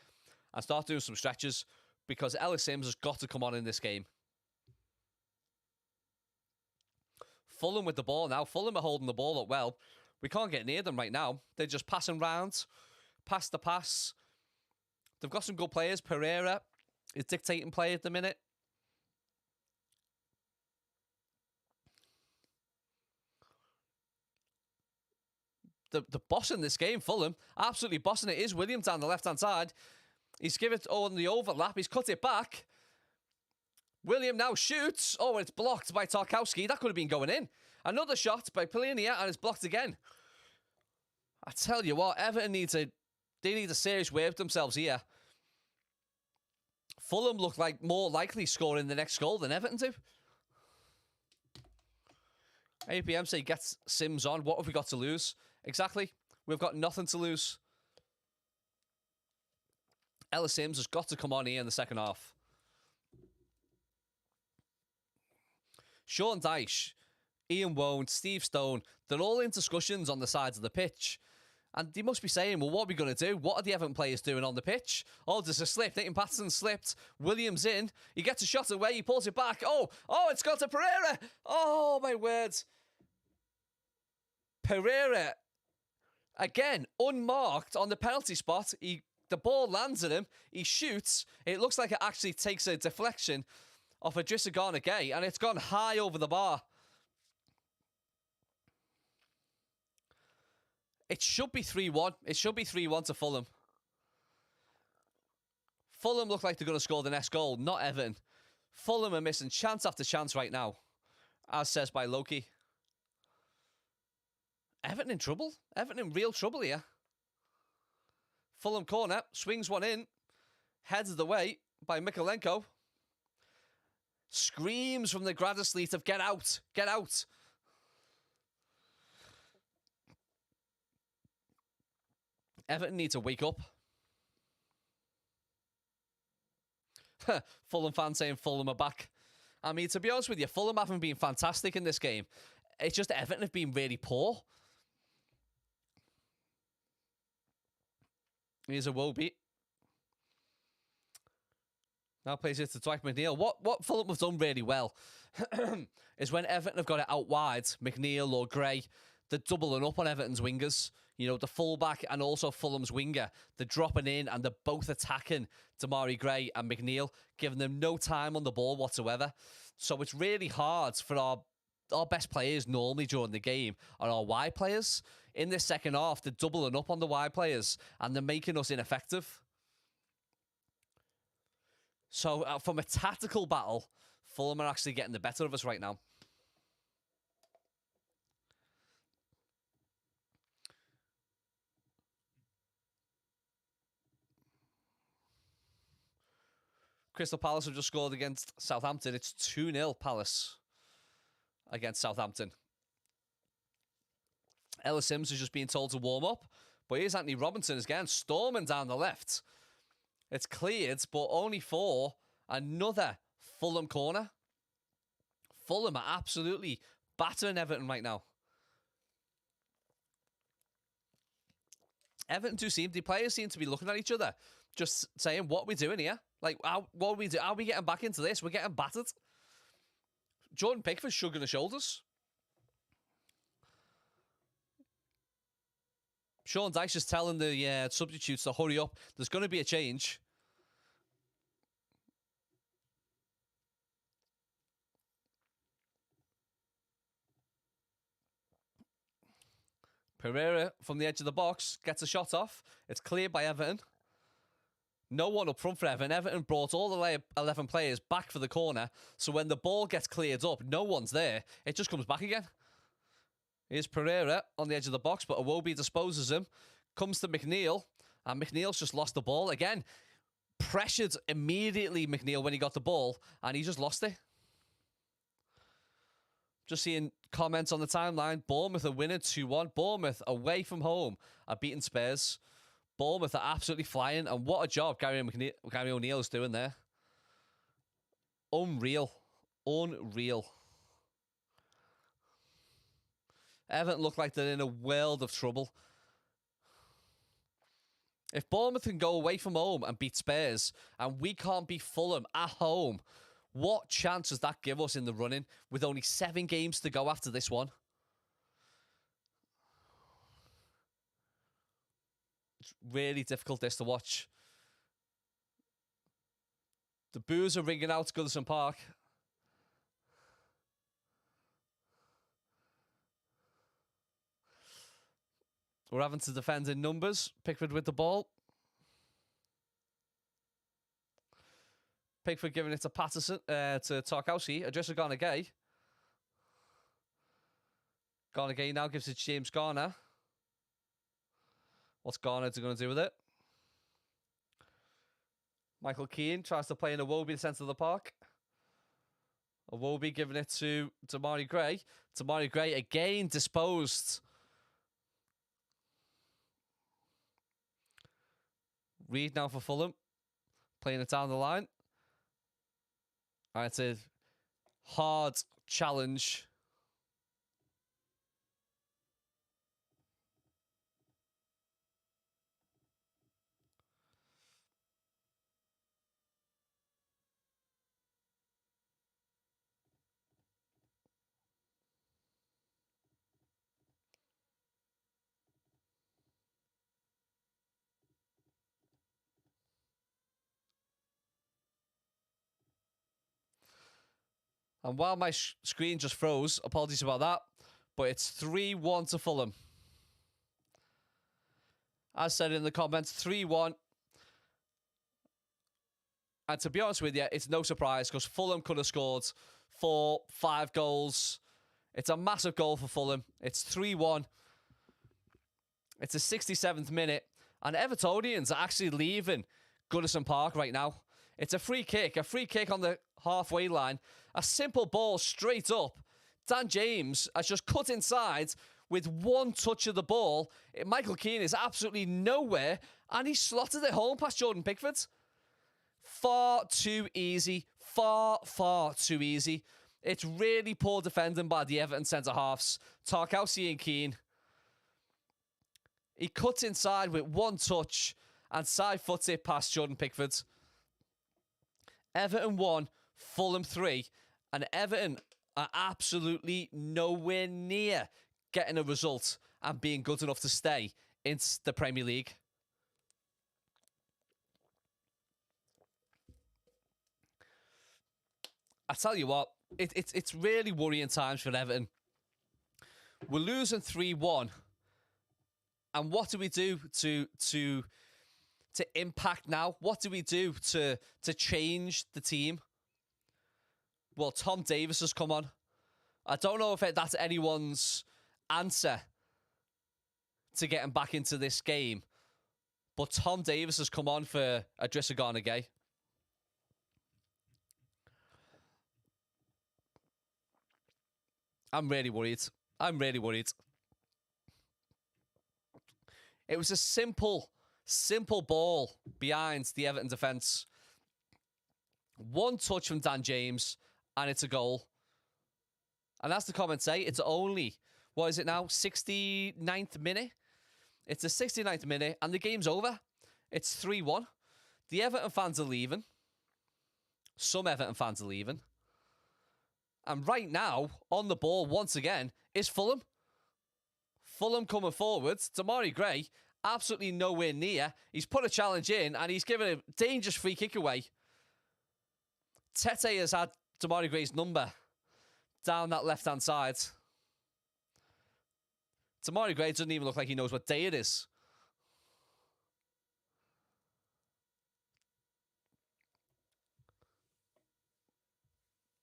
and start doing some stretches, because Ellis Sims has got to come on in this game. Fulham with the ball now. Fulham are holding the ball up well. We can't get near them right now. They're just passing round, pass the pass. They've got some good players. Pereira is dictating play at the minute. The boss in this game, Fulham, absolutely bossing it, is William down the left-hand side. He's given it on the overlap. He's cut it back. William now shoots. Oh, it's blocked by Tarkowski. That could have been going in. Another shot by Polinia, and it's blocked again. I tell you what, Everton need a serious way of themselves here. Fulham look like more likely scoring the next goal than Everton do. APM say gets Sims on. What have we got to lose? Exactly. We've got nothing to lose. Ellis Sims has got to come on here in the second half. Sean Dyche, Ian Wone, Steve Stone, they're all in discussions on the sides of the pitch. And they must be saying, well, what are we going to do? What are the Everton players doing on the pitch? Oh, there's a slip. Nathan Patterson slipped. Williams in. He gets a shot away. He pulls it back. Oh, it's got to Pereira. Oh, my words. Pereira, again, unmarked on the penalty spot. The ball lands at him. He shoots. It looks like it actually takes a deflection off Idrissa Gana Gueye, and it's gone high over the bar. It should be 3-1. It should be 3-1 to Fulham. Fulham look like they're going to score the next goal, not Everton. Fulham are missing chance after chance right now, as says by Loki. Everton in trouble. Everton in real trouble here. Fulham corner, swings one in, heads the way by Mikolenko. Screams from the Gradisleet of get out, get out. Everton need to wake up. Fulham fans saying Fulham are back. I mean, to be honest with you, Fulham haven't been fantastic in this game. It's just Everton have been really poor. Here's a Wobie. Now plays it to Dwight McNeil. What Fulham have done really well is when Everton have got it out wide, McNeil or Gray, they're doubling up on Everton's wingers. You know, the fullback and also Fulham's winger. They're dropping in and they're both attacking Damari Gray and McNeil, giving them no time on the ball whatsoever. So it's really hard for our best players normally during the game are our wide players. In this second half, they're doubling up on the wide players and they're making us ineffective. So from a tactical battle, Fulham are actually getting the better of us right now. Crystal Palace have just scored against Southampton. It's 2-0 Palace against Southampton. Ellis Sims is just being told to warm up. But here's Anthony Robinson again, storming down the left. It's cleared, but only for another Fulham corner. Fulham are absolutely battering Everton right now. Everton the players seem to be looking at each other, just saying, what are we doing here? Like, what are we doing? Are we getting back into this? We're getting battered. Jordan Pickford's shrugging the shoulders. Sean Dyche is telling the substitutes to hurry up. There's going to be a change. Pereira from the edge of the box gets a shot off. It's cleared by Everton. No one up front for Everton. Everton brought all the 11 players back for the corner. So when the ball gets cleared up, no one's there. It just comes back again. Here's Pereira on the edge of the box, but Iwobi disposes him. Comes to McNeil, and McNeil's just lost the ball. Again, pressured immediately McNeil when he got the ball, and he just lost it. Just seeing comments on the timeline. Bournemouth are winning 2-1. Bournemouth away from home are beating Spurs. Bournemouth are absolutely flying, and what a job Gary O'Neill is doing there. Unreal. Unreal. Everton look like they're in a world of trouble. If Bournemouth can go away from home and beat Spurs, and we can't beat Fulham at home, what chance does that give us in the running with only 7 games to go after this one? It's really difficult, this, to watch. The boos are ringing out Goodison Park. We're having to defend in numbers. Pickford with the ball. Pickford giving it to Patterson, to Tarkowski. Adrissa Garnagay. Garnagay now gives it to James Garner. What's Garner going to do with it? Michael Keane tries to play in Iwobi, the centre of the park. Iwobi giving it to Damari Gray. Damari Gray again disposed. Reed now for Fulham. Playing it down the line. And it's a hard challenge. And while my screen just froze, apologies about that, but it's 3-1 to Fulham. As said in the comments, 3-1. And to be honest with you, it's no surprise because Fulham could have scored 4, 5 goals. It's a massive goal for Fulham. It's 3-1. It's the 67th minute. And Evertonians are actually leaving Goodison Park right now. It's a free kick on the halfway line. A simple ball straight up. Dan James has just cut inside with one touch of the ball. Michael Keane is absolutely nowhere, and he slotted it home past Jordan Pickford. Far too easy. Far, far too easy. It's really poor defending by the Everton centre-halves. Tarkowski and Keane. He cuts inside with one touch and side-foots it past Jordan Pickford. Everton 1, Fulham 3, and Everton are absolutely nowhere near getting a result and being good enough to stay in the Premier League. I tell you what, it's really worrying times for Everton. We're losing 3-1, and what do we do to impact now? What do we do to change the team? Well, Tom Davies has come on. I don't know if that's anyone's answer to getting back into this game, but Tom Davies has come on for Adrissa Garnagay. I'm really worried. It was a simple ball behind the Everton defence. One touch from Dan James, and it's a goal. And as the comments say, it's only, what is it now, 69th minute? It's the 69th minute, and the game's over. It's 3-1. The Everton fans are leaving. Some Everton fans are leaving. And right now, on the ball, once again, is Fulham. Fulham coming forward. Damari Gray, absolutely nowhere near. He's put a challenge in, and he's given a dangerous free kick away. Tete has had Damari Gray's number down that left-hand side. Damari Gray doesn't even look like he knows what day it is.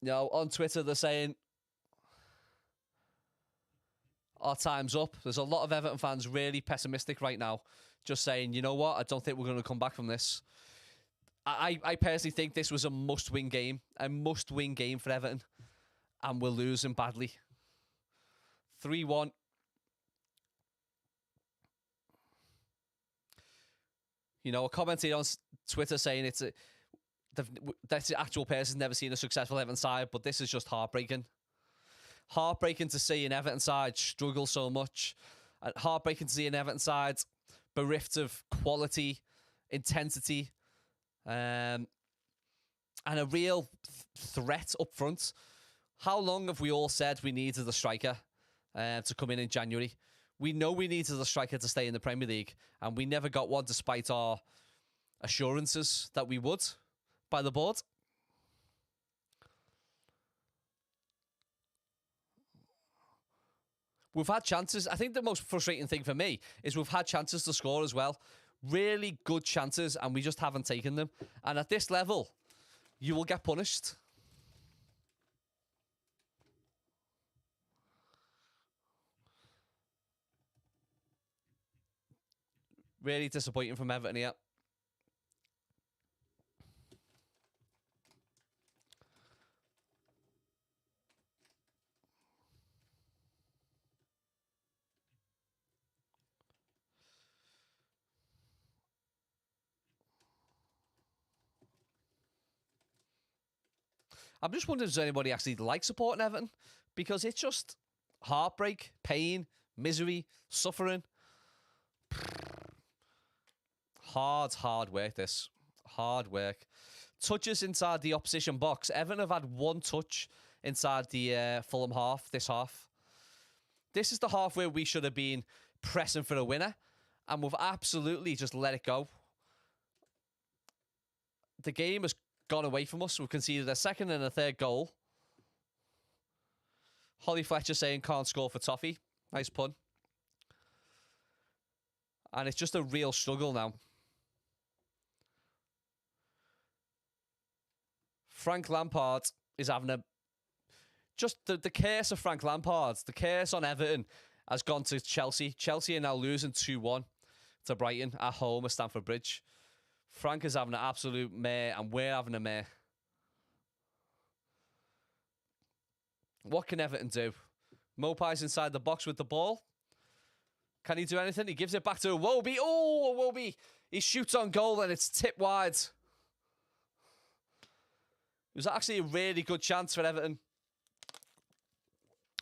You know, on Twitter, they're saying, our time's up. There's a lot of Everton fans really pessimistic right now. Just saying, you know what? I don't think we're going to come back from this. I personally think this was a must-win game. A must-win game for Everton. And we're losing badly. 3-1. You know, a commentator on Twitter saying that's the actual person's never seen a successful Everton side, but this is just heartbreaking. Heartbreaking to see an Everton side struggle so much. Heartbreaking to see an Everton side bereft of quality, intensity, and a real threat up front. How long have we all said we needed a striker to come in January? We know we needed a striker to stay in the Premier League, and we never got one despite our assurances that we would by the board. We've had chances. I think the most frustrating thing for me is we've had chances to score as well. Really good chances, and we just haven't taken them. And at this level, you will get punished. Really disappointing from Everton here. I'm just wondering, does anybody actually like supporting Everton? Because it's just heartbreak, pain, misery, suffering. Hard work, this. Hard work. Touches inside the opposition box. Everton have had one touch inside the Fulham half, this half. This is the half where we should have been pressing for a winner, and we've absolutely just let it go. The game has gone away from us. We've conceded a second and a third goal. Holly Fletcher saying can't score for toffee. Nice pun. And it's just a real struggle now. Frank Lampard is having a... Just the curse of Frank Lampard, the curse on Everton has gone to Chelsea. Chelsea are now losing 2-1 to Brighton at home at Stamford Bridge. Frank is having an absolute mare, and we're having a mare. What can Everton do? Mopai's inside the box with the ball. Can he do anything? He gives it back to Iwobi. Oh, Iwobi! He shoots on goal and it's tipped wide. It was actually a really good chance for Everton.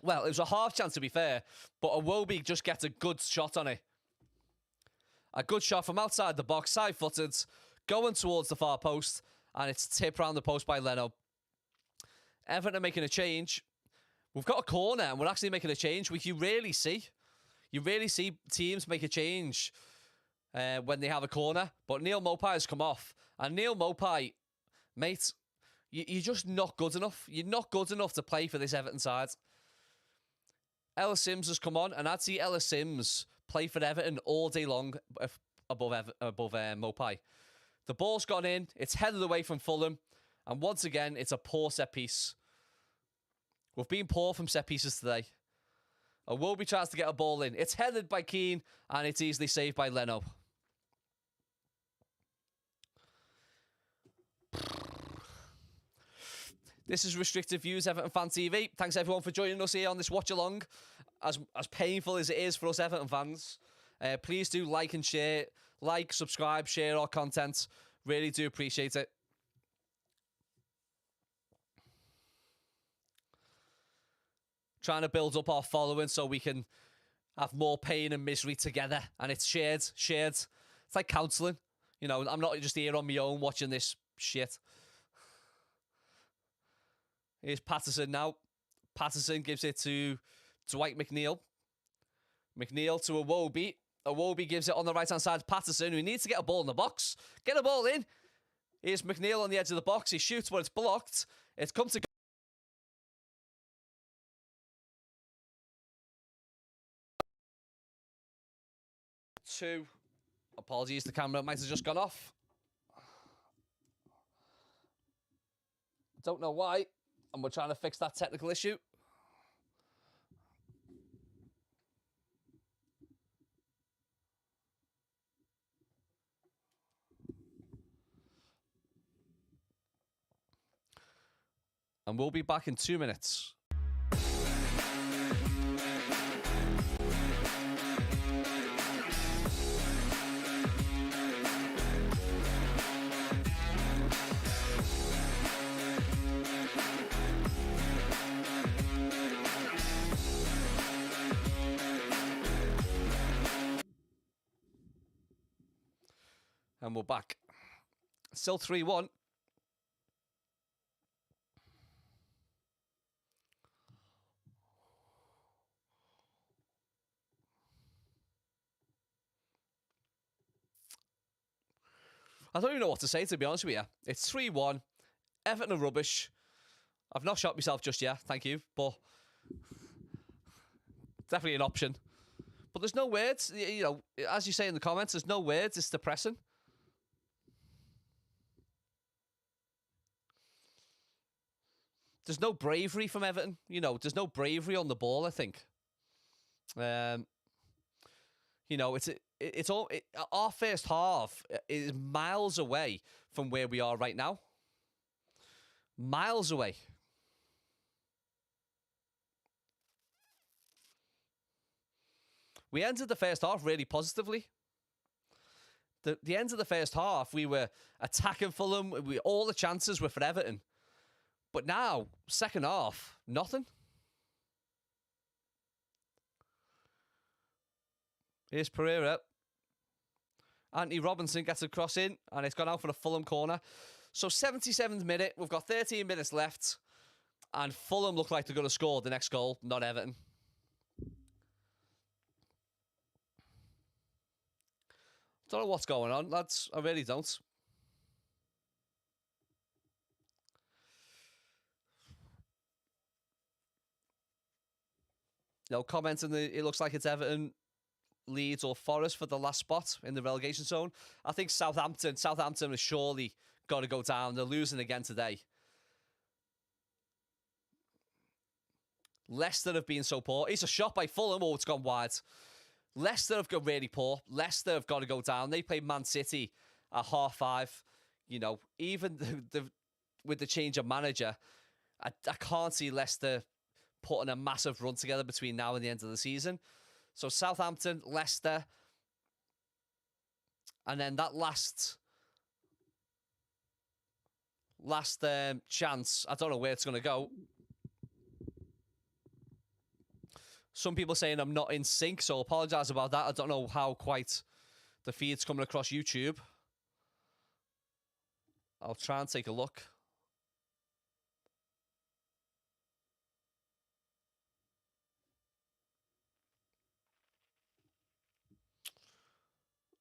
Well, it was a half chance to be fair, but Iwobi just gets a good shot on it. A good shot from outside the box, side-footed, going towards the far post, and it's tipped around the post by Leno. Everton are making a change. We've got a corner, and we're actually making a change, which you rarely see. You rarely see teams make a change when they have a corner, but Neil Maupay has come off. And Neil Maupay, mate, you're just not good enough. You're not good enough to play for this Everton side. Ellis Sims has come on, and I'd see Ellis Sims play for Everton all day long above Maupay. The ball's gone in. It's headed away from Fulham. And once again, it's a poor set piece. We've been poor from set pieces today. Iwobi tries to get a ball in. It's headed by Keane, and it's easily saved by Leno. This is Restricted Views, Everton Fan TV. Thanks everyone for joining us here on this watch-along. As painful as it is for us Everton fans, please do like and share. Like, subscribe, share our content. Really do appreciate it. Trying to build up our following so we can have more pain and misery together. And it's shared. It's like counselling. You know, I'm not just here on my own watching this shit. Here's Patterson now. Patterson gives it to Dwight McNeil. McNeil to Iwobi. Iwobi gives it on the right-hand side. Patterson, who needs to get a ball in the box. Get a ball in. Here's McNeil on the edge of the box. He shoots, but it's blocked. It's come to... Two. Apologies, the camera might have just gone off. Don't know why. And we're trying to fix that technical issue. And we'll be back in 2 minutes. And we're back. Still 3-1. I don't even know what to say, to be honest with you. It's 3-1. Everton are rubbish. I've not shot myself just yet, thank you. But definitely an option. But there's no words. You know, as you say in the comments, there's no words. It's depressing. There's no bravery from Everton. You know, there's no bravery on the ball, I think. You know, our first half is miles away from where we are right now. Miles away. We entered the first half really positively. The end of the first half, we were attacking Fulham. All the chances were for Everton. But now, second half, nothing. Here's Pereira. Anthony Robinson gets a cross in, and it's gone out for the Fulham corner. So 77th minute, we've got 13 minutes left, and Fulham look like they're going to score the next goal, not Everton. Don't know what's going on, lads. I really don't. You know, commenting it looks like it's Everton, Leeds or Forest for the last spot in the relegation zone. I think Southampton has surely got to go down. They're losing again today. Leicester have been so poor. It's a shot by Fulham. Oh, it's gone wide. Leicester have got really poor. Leicester have got to go down. They played Man City at 5:30. You know, even with the change of manager, I can't see Leicester putting a massive run together between now and the end of the season. So Southampton, Leicester, and then that last chance, I don't know where it's going to go. Some people saying I'm not in sync, so apologise about that. I don't know how quite the feed's coming across YouTube. I'll try and take a look.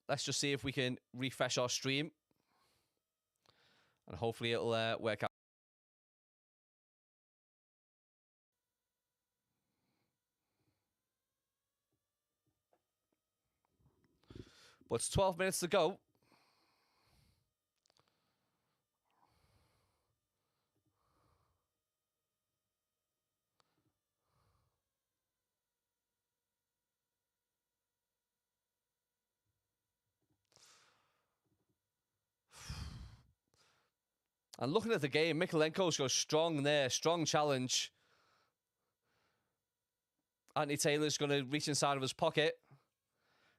Let's just see if we can refresh our stream. And hopefully it'll work out. But it's 12 minutes to go. And looking at the game, Mikalenko's got strong there, strong challenge. Anthony Taylor's going to reach inside of his pocket.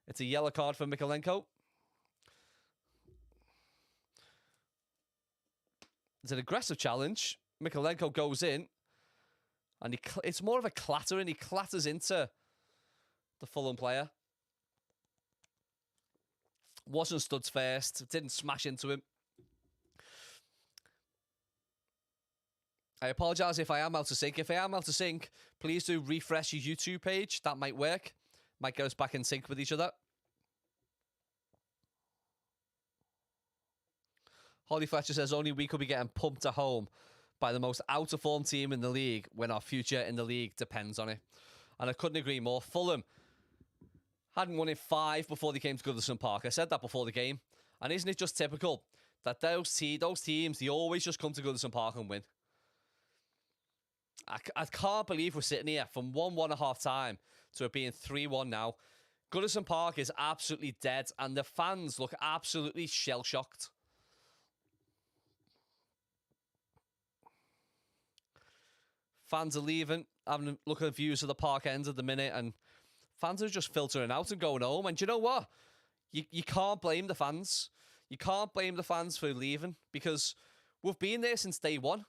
It's a yellow card for Mikalenko. It's an aggressive challenge. Mikalenko goes in. And it's more of a clatter, and he clatters into the Fulham player. Wasn't stood first. Didn't smash into him. I apologise if I am out of sync. If I am out of sync, please do refresh your YouTube page. That might work. Might get us back in sync with each other. Holly Fletcher says, only we could be getting pumped at home by the most out-of-form team in the league when our future in the league depends on it. And I couldn't agree more. Fulham hadn't won in 5 before they came to Goodison Park. I said that before the game. And isn't it just typical that those teams, they always just come to Goodison Park and win? I can't believe we're sitting here from 1-1 at half time to it being 3-1 now. Goodison Park is absolutely dead, and the fans look absolutely shell-shocked. Fans are leaving, having a look at views of the park end at the minute, and fans are just filtering out and going home. And do you know what? You can't blame the fans. You can't blame the fans for leaving, because we've been there since day one.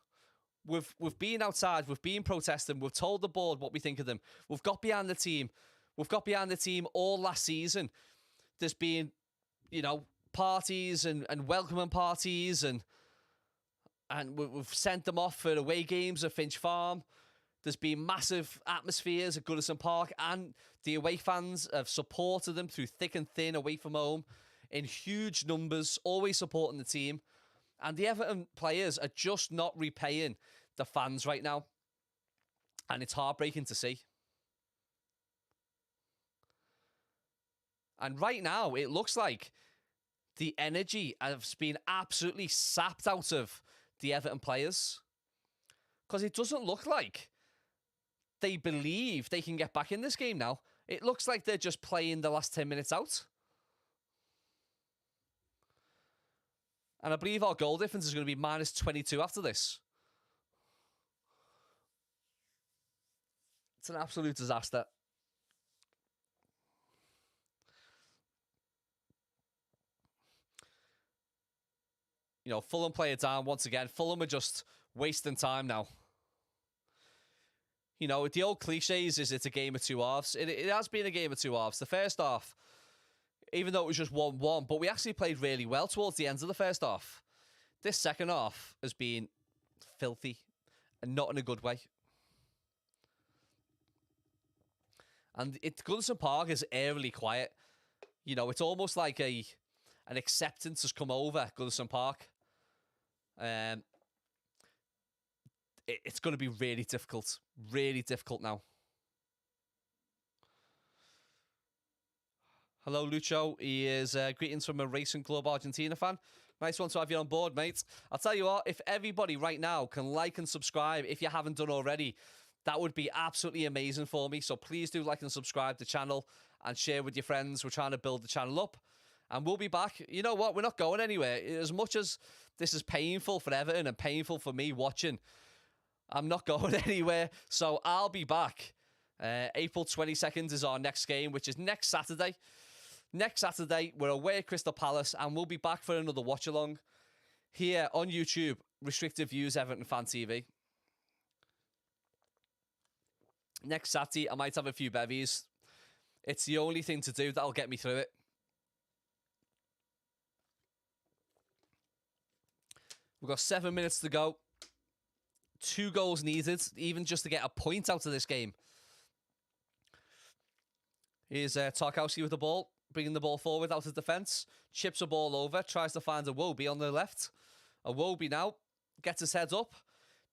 We've been outside, we've been protesting, we've told the board what we think of them. We've got behind the team. We've got behind the team all last season. There's been, parties and welcoming parties, and we've sent them off for away games at Finch Farm. There's been massive atmospheres at Goodison Park, and the away fans have supported them through thick and thin away from home in huge numbers, always supporting the team. And the Everton players are just not repaying the fans right now. And it's heartbreaking to see. And right now, it looks like the energy has been absolutely sapped out of the Everton players. Because it doesn't look like they believe they can get back in this game now. It looks like they're just playing the last 10 minutes out. And I believe our goal difference is going to be -22 after this. It's an absolute disaster. You know, Fulham play it down once again. Fulham are just wasting time now. You know, the old cliches is it's a game of two halves. It has been a game of two halves. The first half, even though it was just 1-1, but we actually played really well towards the end of the first half. This second half has been filthy, and not in a good way. And Goodison Park is eerily quiet. You know, it's almost like an acceptance has come over Goodison Park. It's going to be really difficult now. Hello, Lucho. He is greetings from a Racing Club Argentina fan. Nice one to have you on board, mate. I'll tell you what, if everybody right now can like and subscribe, if you haven't done already, that would be absolutely amazing for me. So please do like and subscribe to the channel and share with your friends. We're trying to build the channel up. And we'll be back. You know what? We're not going anywhere. As much as this is painful for Everton and painful for me watching, I'm not going anywhere. So I'll be back. April 22nd is our next game, which is next Saturday. Next Saturday, we're away at Crystal Palace, and we'll be back for another watch-along here on YouTube, Restricted Views Everton Fan TV. Next Saturday, I might have a few bevies. It's the only thing to do that'll get me through it. We've got 7 minutes to go. 2 goals needed, even just to get a point out of this game. Here's Tarkowski with the ball, bringing the ball forward out of defence. Chips a ball over, tries to find Iwobi on the left. Iwobi now gets his head up,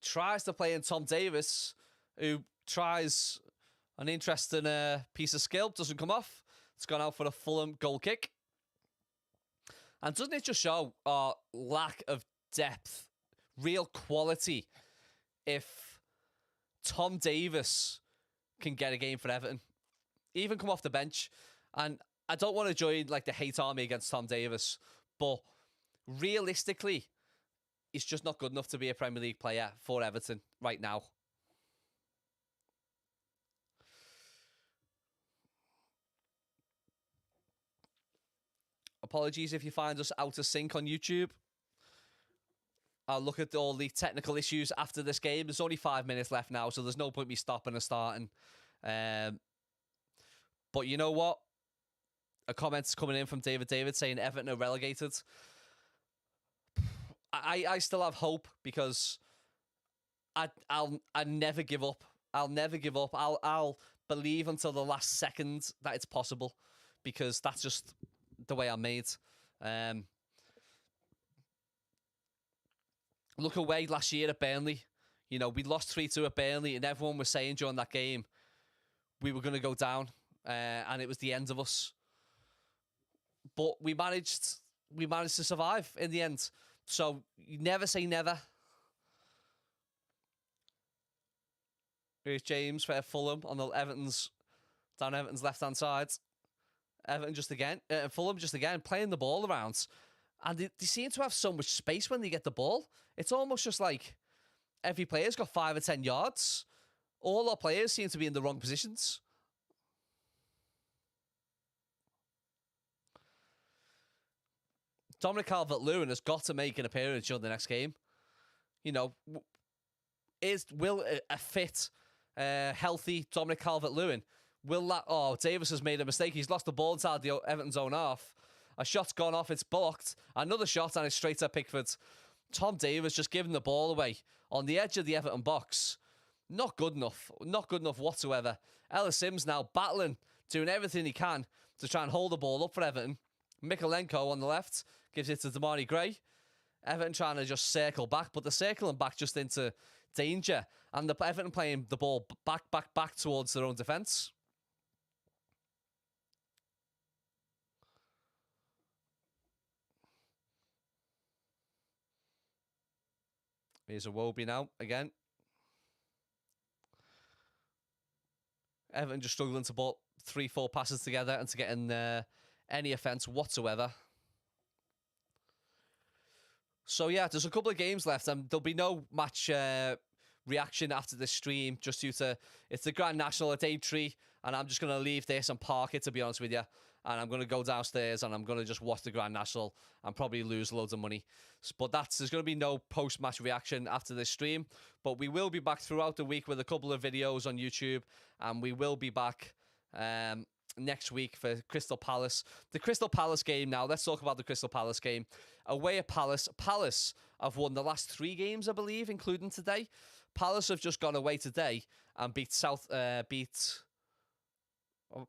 tries to play in Tom Davis, who tries an interesting piece of skill, doesn't come off. It's gone out for a Fulham goal kick. And doesn't it just show our lack of depth, real quality, if Tom Davis can get a game for Everton, even come off the bench? And I don't want to join like the hate army against Tom Davis, but realistically, he's just not good enough to be a Premier League player for Everton right now. Apologies if you find us out of sync on YouTube. I'll look at all the technical issues after this game. There's only 5 minutes left now, so there's no point me stopping and starting. But you know what? A comment's coming in from David saying Everton are relegated. I still have hope, because I'll never give up. I'll never give up. I'll believe until the last second that it's possible, because that's just the way I'm made. Look away last year at Burnley. You know, we lost 3-2 at Burnley, and everyone was saying during that game we were going to go down, and it was the end of us. But we managed to survive in the end. So you never say never. Here's James for Fulham on the Everton's left-hand side. Everton just again, Fulham just again playing the ball around, and they seem to have so much space when they get the ball. It's almost just like every player's got 5 or 10 yards. All our players seem to be in the wrong positions. Dominic Calvert-Lewin has got to make an appearance during the next game. You know, will a fit, healthy Dominic Calvert-Lewin, will that... Oh, Davis has made a mistake. He's lost the ball inside the Everton's own half. A shot's gone off, it's blocked. Another shot, and it's straight at Pickford. Tom Davies just giving the ball away on the edge of the Everton box. Not good enough. Not good enough whatsoever. Ellis Sims now battling, doing everything he can to try and hold the ball up for Everton. Mikalenko on the left gives it to Damari Gray. Everton trying to just circle back, but they're circling back just into danger. And the Everton playing the ball back towards their own defence. Here's Iwobi now, again. Everton just struggling to put 3-4 passes together and to get in any offence whatsoever. So yeah, there's a couple of games left, and there'll be no match reaction after this stream, just due to it's the Grand National at Aintree, and I'm just going to leave this and park it, to be honest with you, and I'm going to go downstairs and I'm going to just watch the Grand National and probably lose loads of money. But there's going to be no post-match reaction after this stream, but we will be back throughout the week with a couple of videos on YouTube, and we will be back next week for Crystal Palace. The Crystal Palace game now. Let's talk about the Crystal Palace game. Away at Palace. Palace have won the last 3 games, I believe, including today. Palace have just gone away today and beat I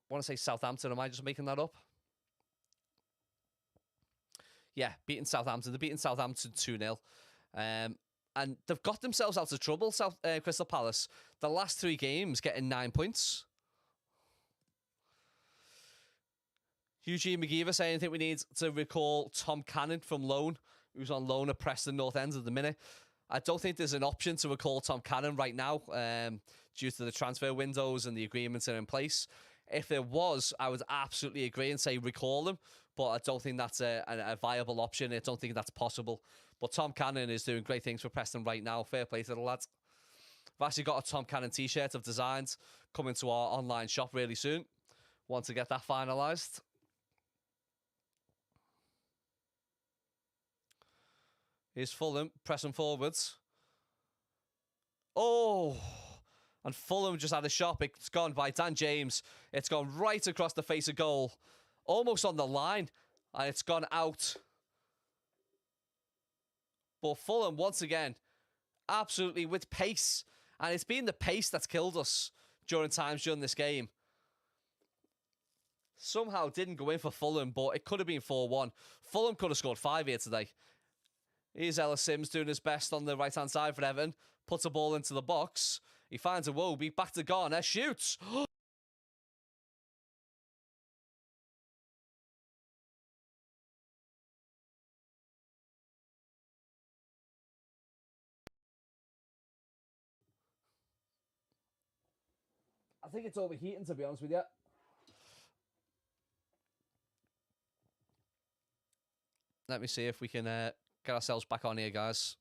want to say Southampton. Am I just making that up? Yeah, beating Southampton. They're beating Southampton 2-0. And they've got themselves out of trouble, Crystal Palace. The last 3 games getting 9 points. Eugene McGeever saying, I think we need to recall Tom Cannon from loan, who's on loan at Preston North End at the minute. I don't think there's an option to recall Tom Cannon right now due to the transfer windows and the agreements are in place. If there was, I would absolutely agree and say recall him, but I don't think that's a viable option. I don't think that's possible. But Tom Cannon is doing great things for Preston right now. Fair play to the lads. I've actually got a Tom Cannon t-shirt I've designed coming to our online shop really soon. Want to get that finalised. Here's Fulham pressing forwards. Oh, and Fulham just had a shot. It's gone by Dan James. It's gone right across the face of goal, almost on the line, and it's gone out. But Fulham, once again, absolutely with pace, and it's been the pace that's killed us during this game. Somehow didn't go in for Fulham, but it could have been 4-1. Fulham could have scored 5 here today. Here's Ellis Sims doing his best on the right-hand side for Everton. Puts a ball into the box. He finds Iwobi. Back to Garner. Shoots. I think it's overheating, to be honest with you. Let me see if we can get ourselves back on here, guys.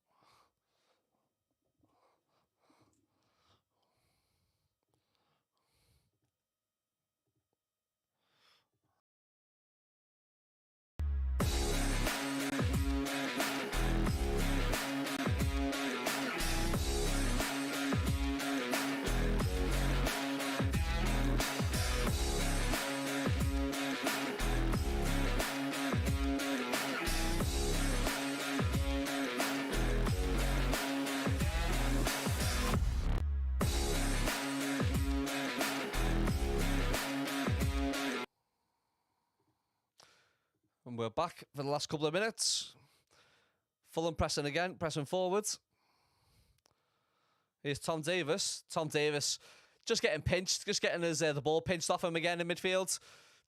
And we're back for the last couple of minutes. Fulham pressing again, pressing forwards. Here's Tom Davies. Tom Davies just getting pinched, just getting his the ball pinched off him again in midfield.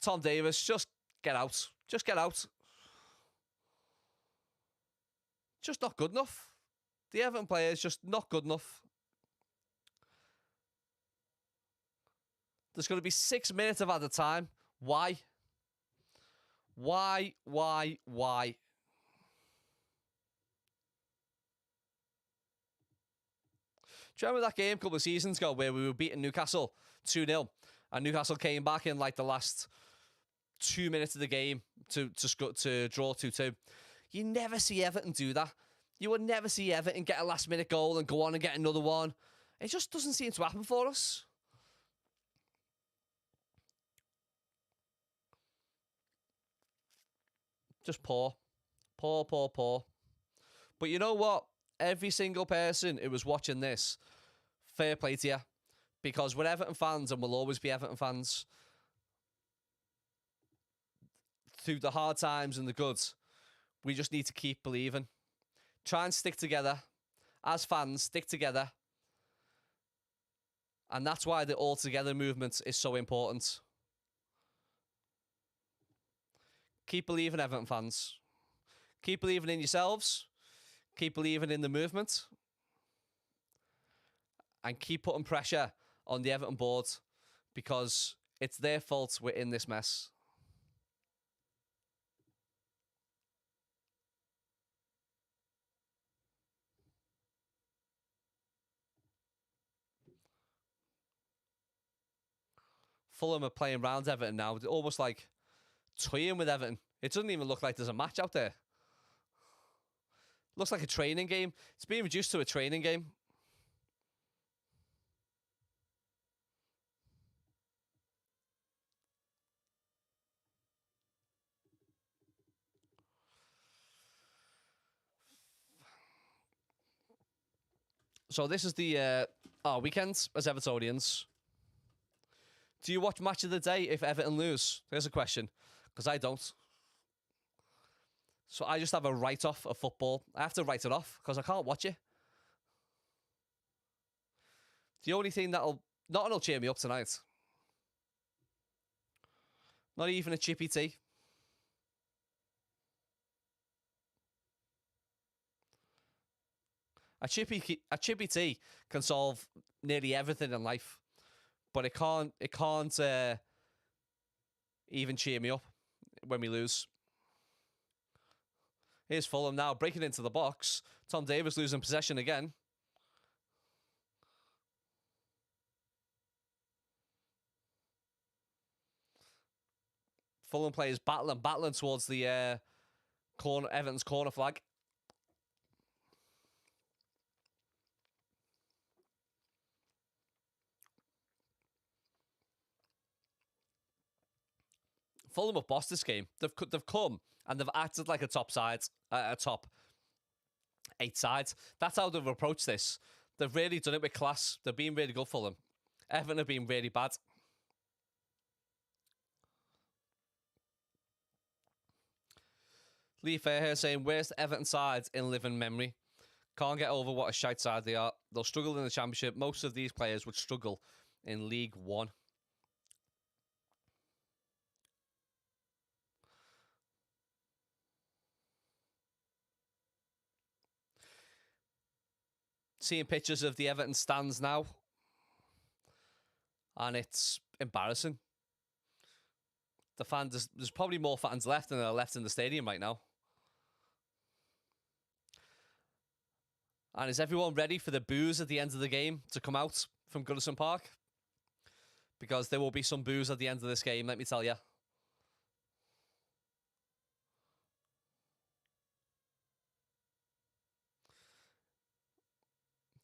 Tom Davies, just get out. Just get out. Just not good enough. The Everton player is just not good enough. There's going to be 6 minutes of added time. Why? Why? Do you remember that game a couple of seasons ago where we were beating Newcastle 2-0 and Newcastle came back in like the last 2 minutes of the game to draw 2-2? You never see Everton do that. You would never see Everton get a last minute goal and go on and get another one. It just doesn't seem to happen for us. Just poor. Poor, poor, poor. But you know what? Every single person who was watching this, fair play to you. Because we're Everton fans and we'll always be Everton fans. Through the hard times and the goods, we just need to keep believing. Try and stick together. As fans, stick together. And that's why the all together movement is so important. Keep believing, Everton fans. Keep believing in yourselves. Keep believing in the movement. And keep putting pressure on the Everton board, because it's their fault we're in this mess. Fulham are playing round Everton now. They're almost like toying with Everton. It doesn't even look like there's a match out there. Looks like a training game. It's being reduced to a training game. So this is the our weekend as Evertonians. Do you watch Match of the Day if Everton lose? There's a question, because I don't. So I just have a write-off of football. I have to write it off because I can't watch it. The only thing nothing will cheer me up tonight. Not even a chippy tea. A chippy tea can solve nearly everything in life, but it can't even cheer me up when we lose. Here's Fulham now breaking into the box. Tom Davies losing possession again. Fulham players battling towards the corner, Everton's corner flag. Fulham have bossed this game. They've come and they've acted like a top 8 sides. That's how they've approached this. They've really done it with class. They've been really good, Fulham. Everton have been really bad. Lee Fairhair saying, "Where's the Everton side in living memory? Can't get over what a shite side they are. They'll struggle in the Championship. Most of these players would struggle in League One." Seeing pictures of the Everton stands now, and it's embarrassing. The fans, there's probably more fans left than there are left in the stadium right now. And is everyone ready for the boos at the end of the game to come out from Goodison Park? Because there will be some boos at the end of this game, let me tell you.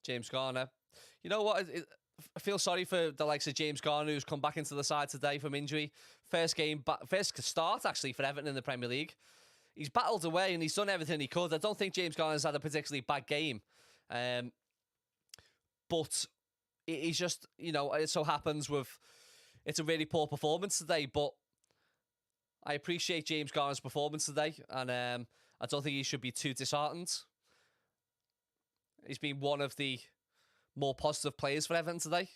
James Garner. You know what? I feel sorry for the likes of James Garner, who's come back into the side today from injury. First start, actually, for Everton in the Premier League. He's battled away and he's done everything he could. I don't think James Garner's had a particularly bad game. But he's just, it so happens it's a really poor performance today. But I appreciate James Garner's performance today. And I don't think he should be too disheartened. He's been one of the more positive players for Everton today.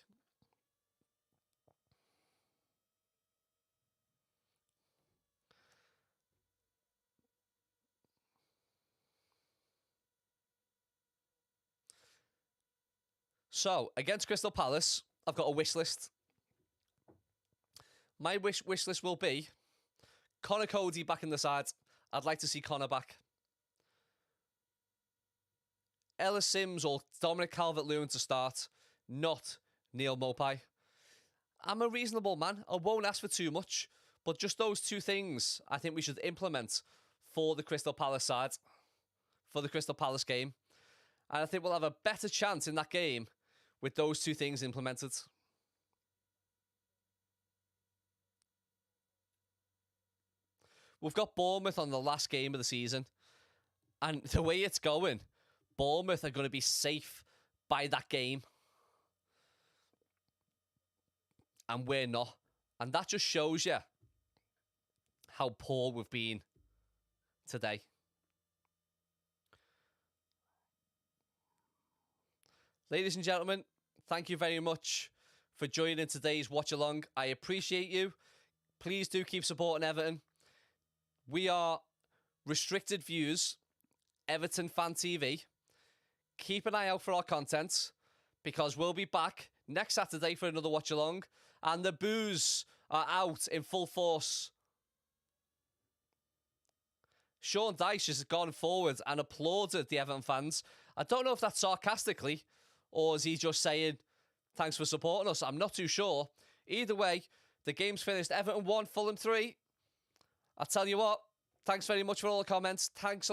So, against Crystal Palace, I've got a wish list. My wish list will be Connor Cody back in the side. I'd like to see Connor back. Ellis Sims or Dominic Calvert-Lewin to start, not Neil Maupay. I'm a reasonable man. I won't ask for too much, but just those two things I think we should implement for the Crystal Palace side, for the Crystal Palace game. And I think we'll have a better chance in that game with those two things implemented. we've got Bournemouth on the last game of the season. And the way it's going, Bournemouth are going to be safe by that game. And we're not. And that just shows you how poor we've been today. Ladies and gentlemen, thank you very much for joining today's watch along. I appreciate you. Please do keep supporting Everton. We are Restricted Views, Everton Fan TV. Keep an eye out for our content because we'll be back next Saturday for another watch along. And the boos are out in full force. Sean Dyche has gone forward and applauded the Everton fans. I don't know if that's sarcastically or is he just saying, thanks for supporting us. I'm not too sure. Either way, the game's finished. Everton 1, Fulham 3. I'll tell you what, thanks very much for all the comments. Thanks a lot.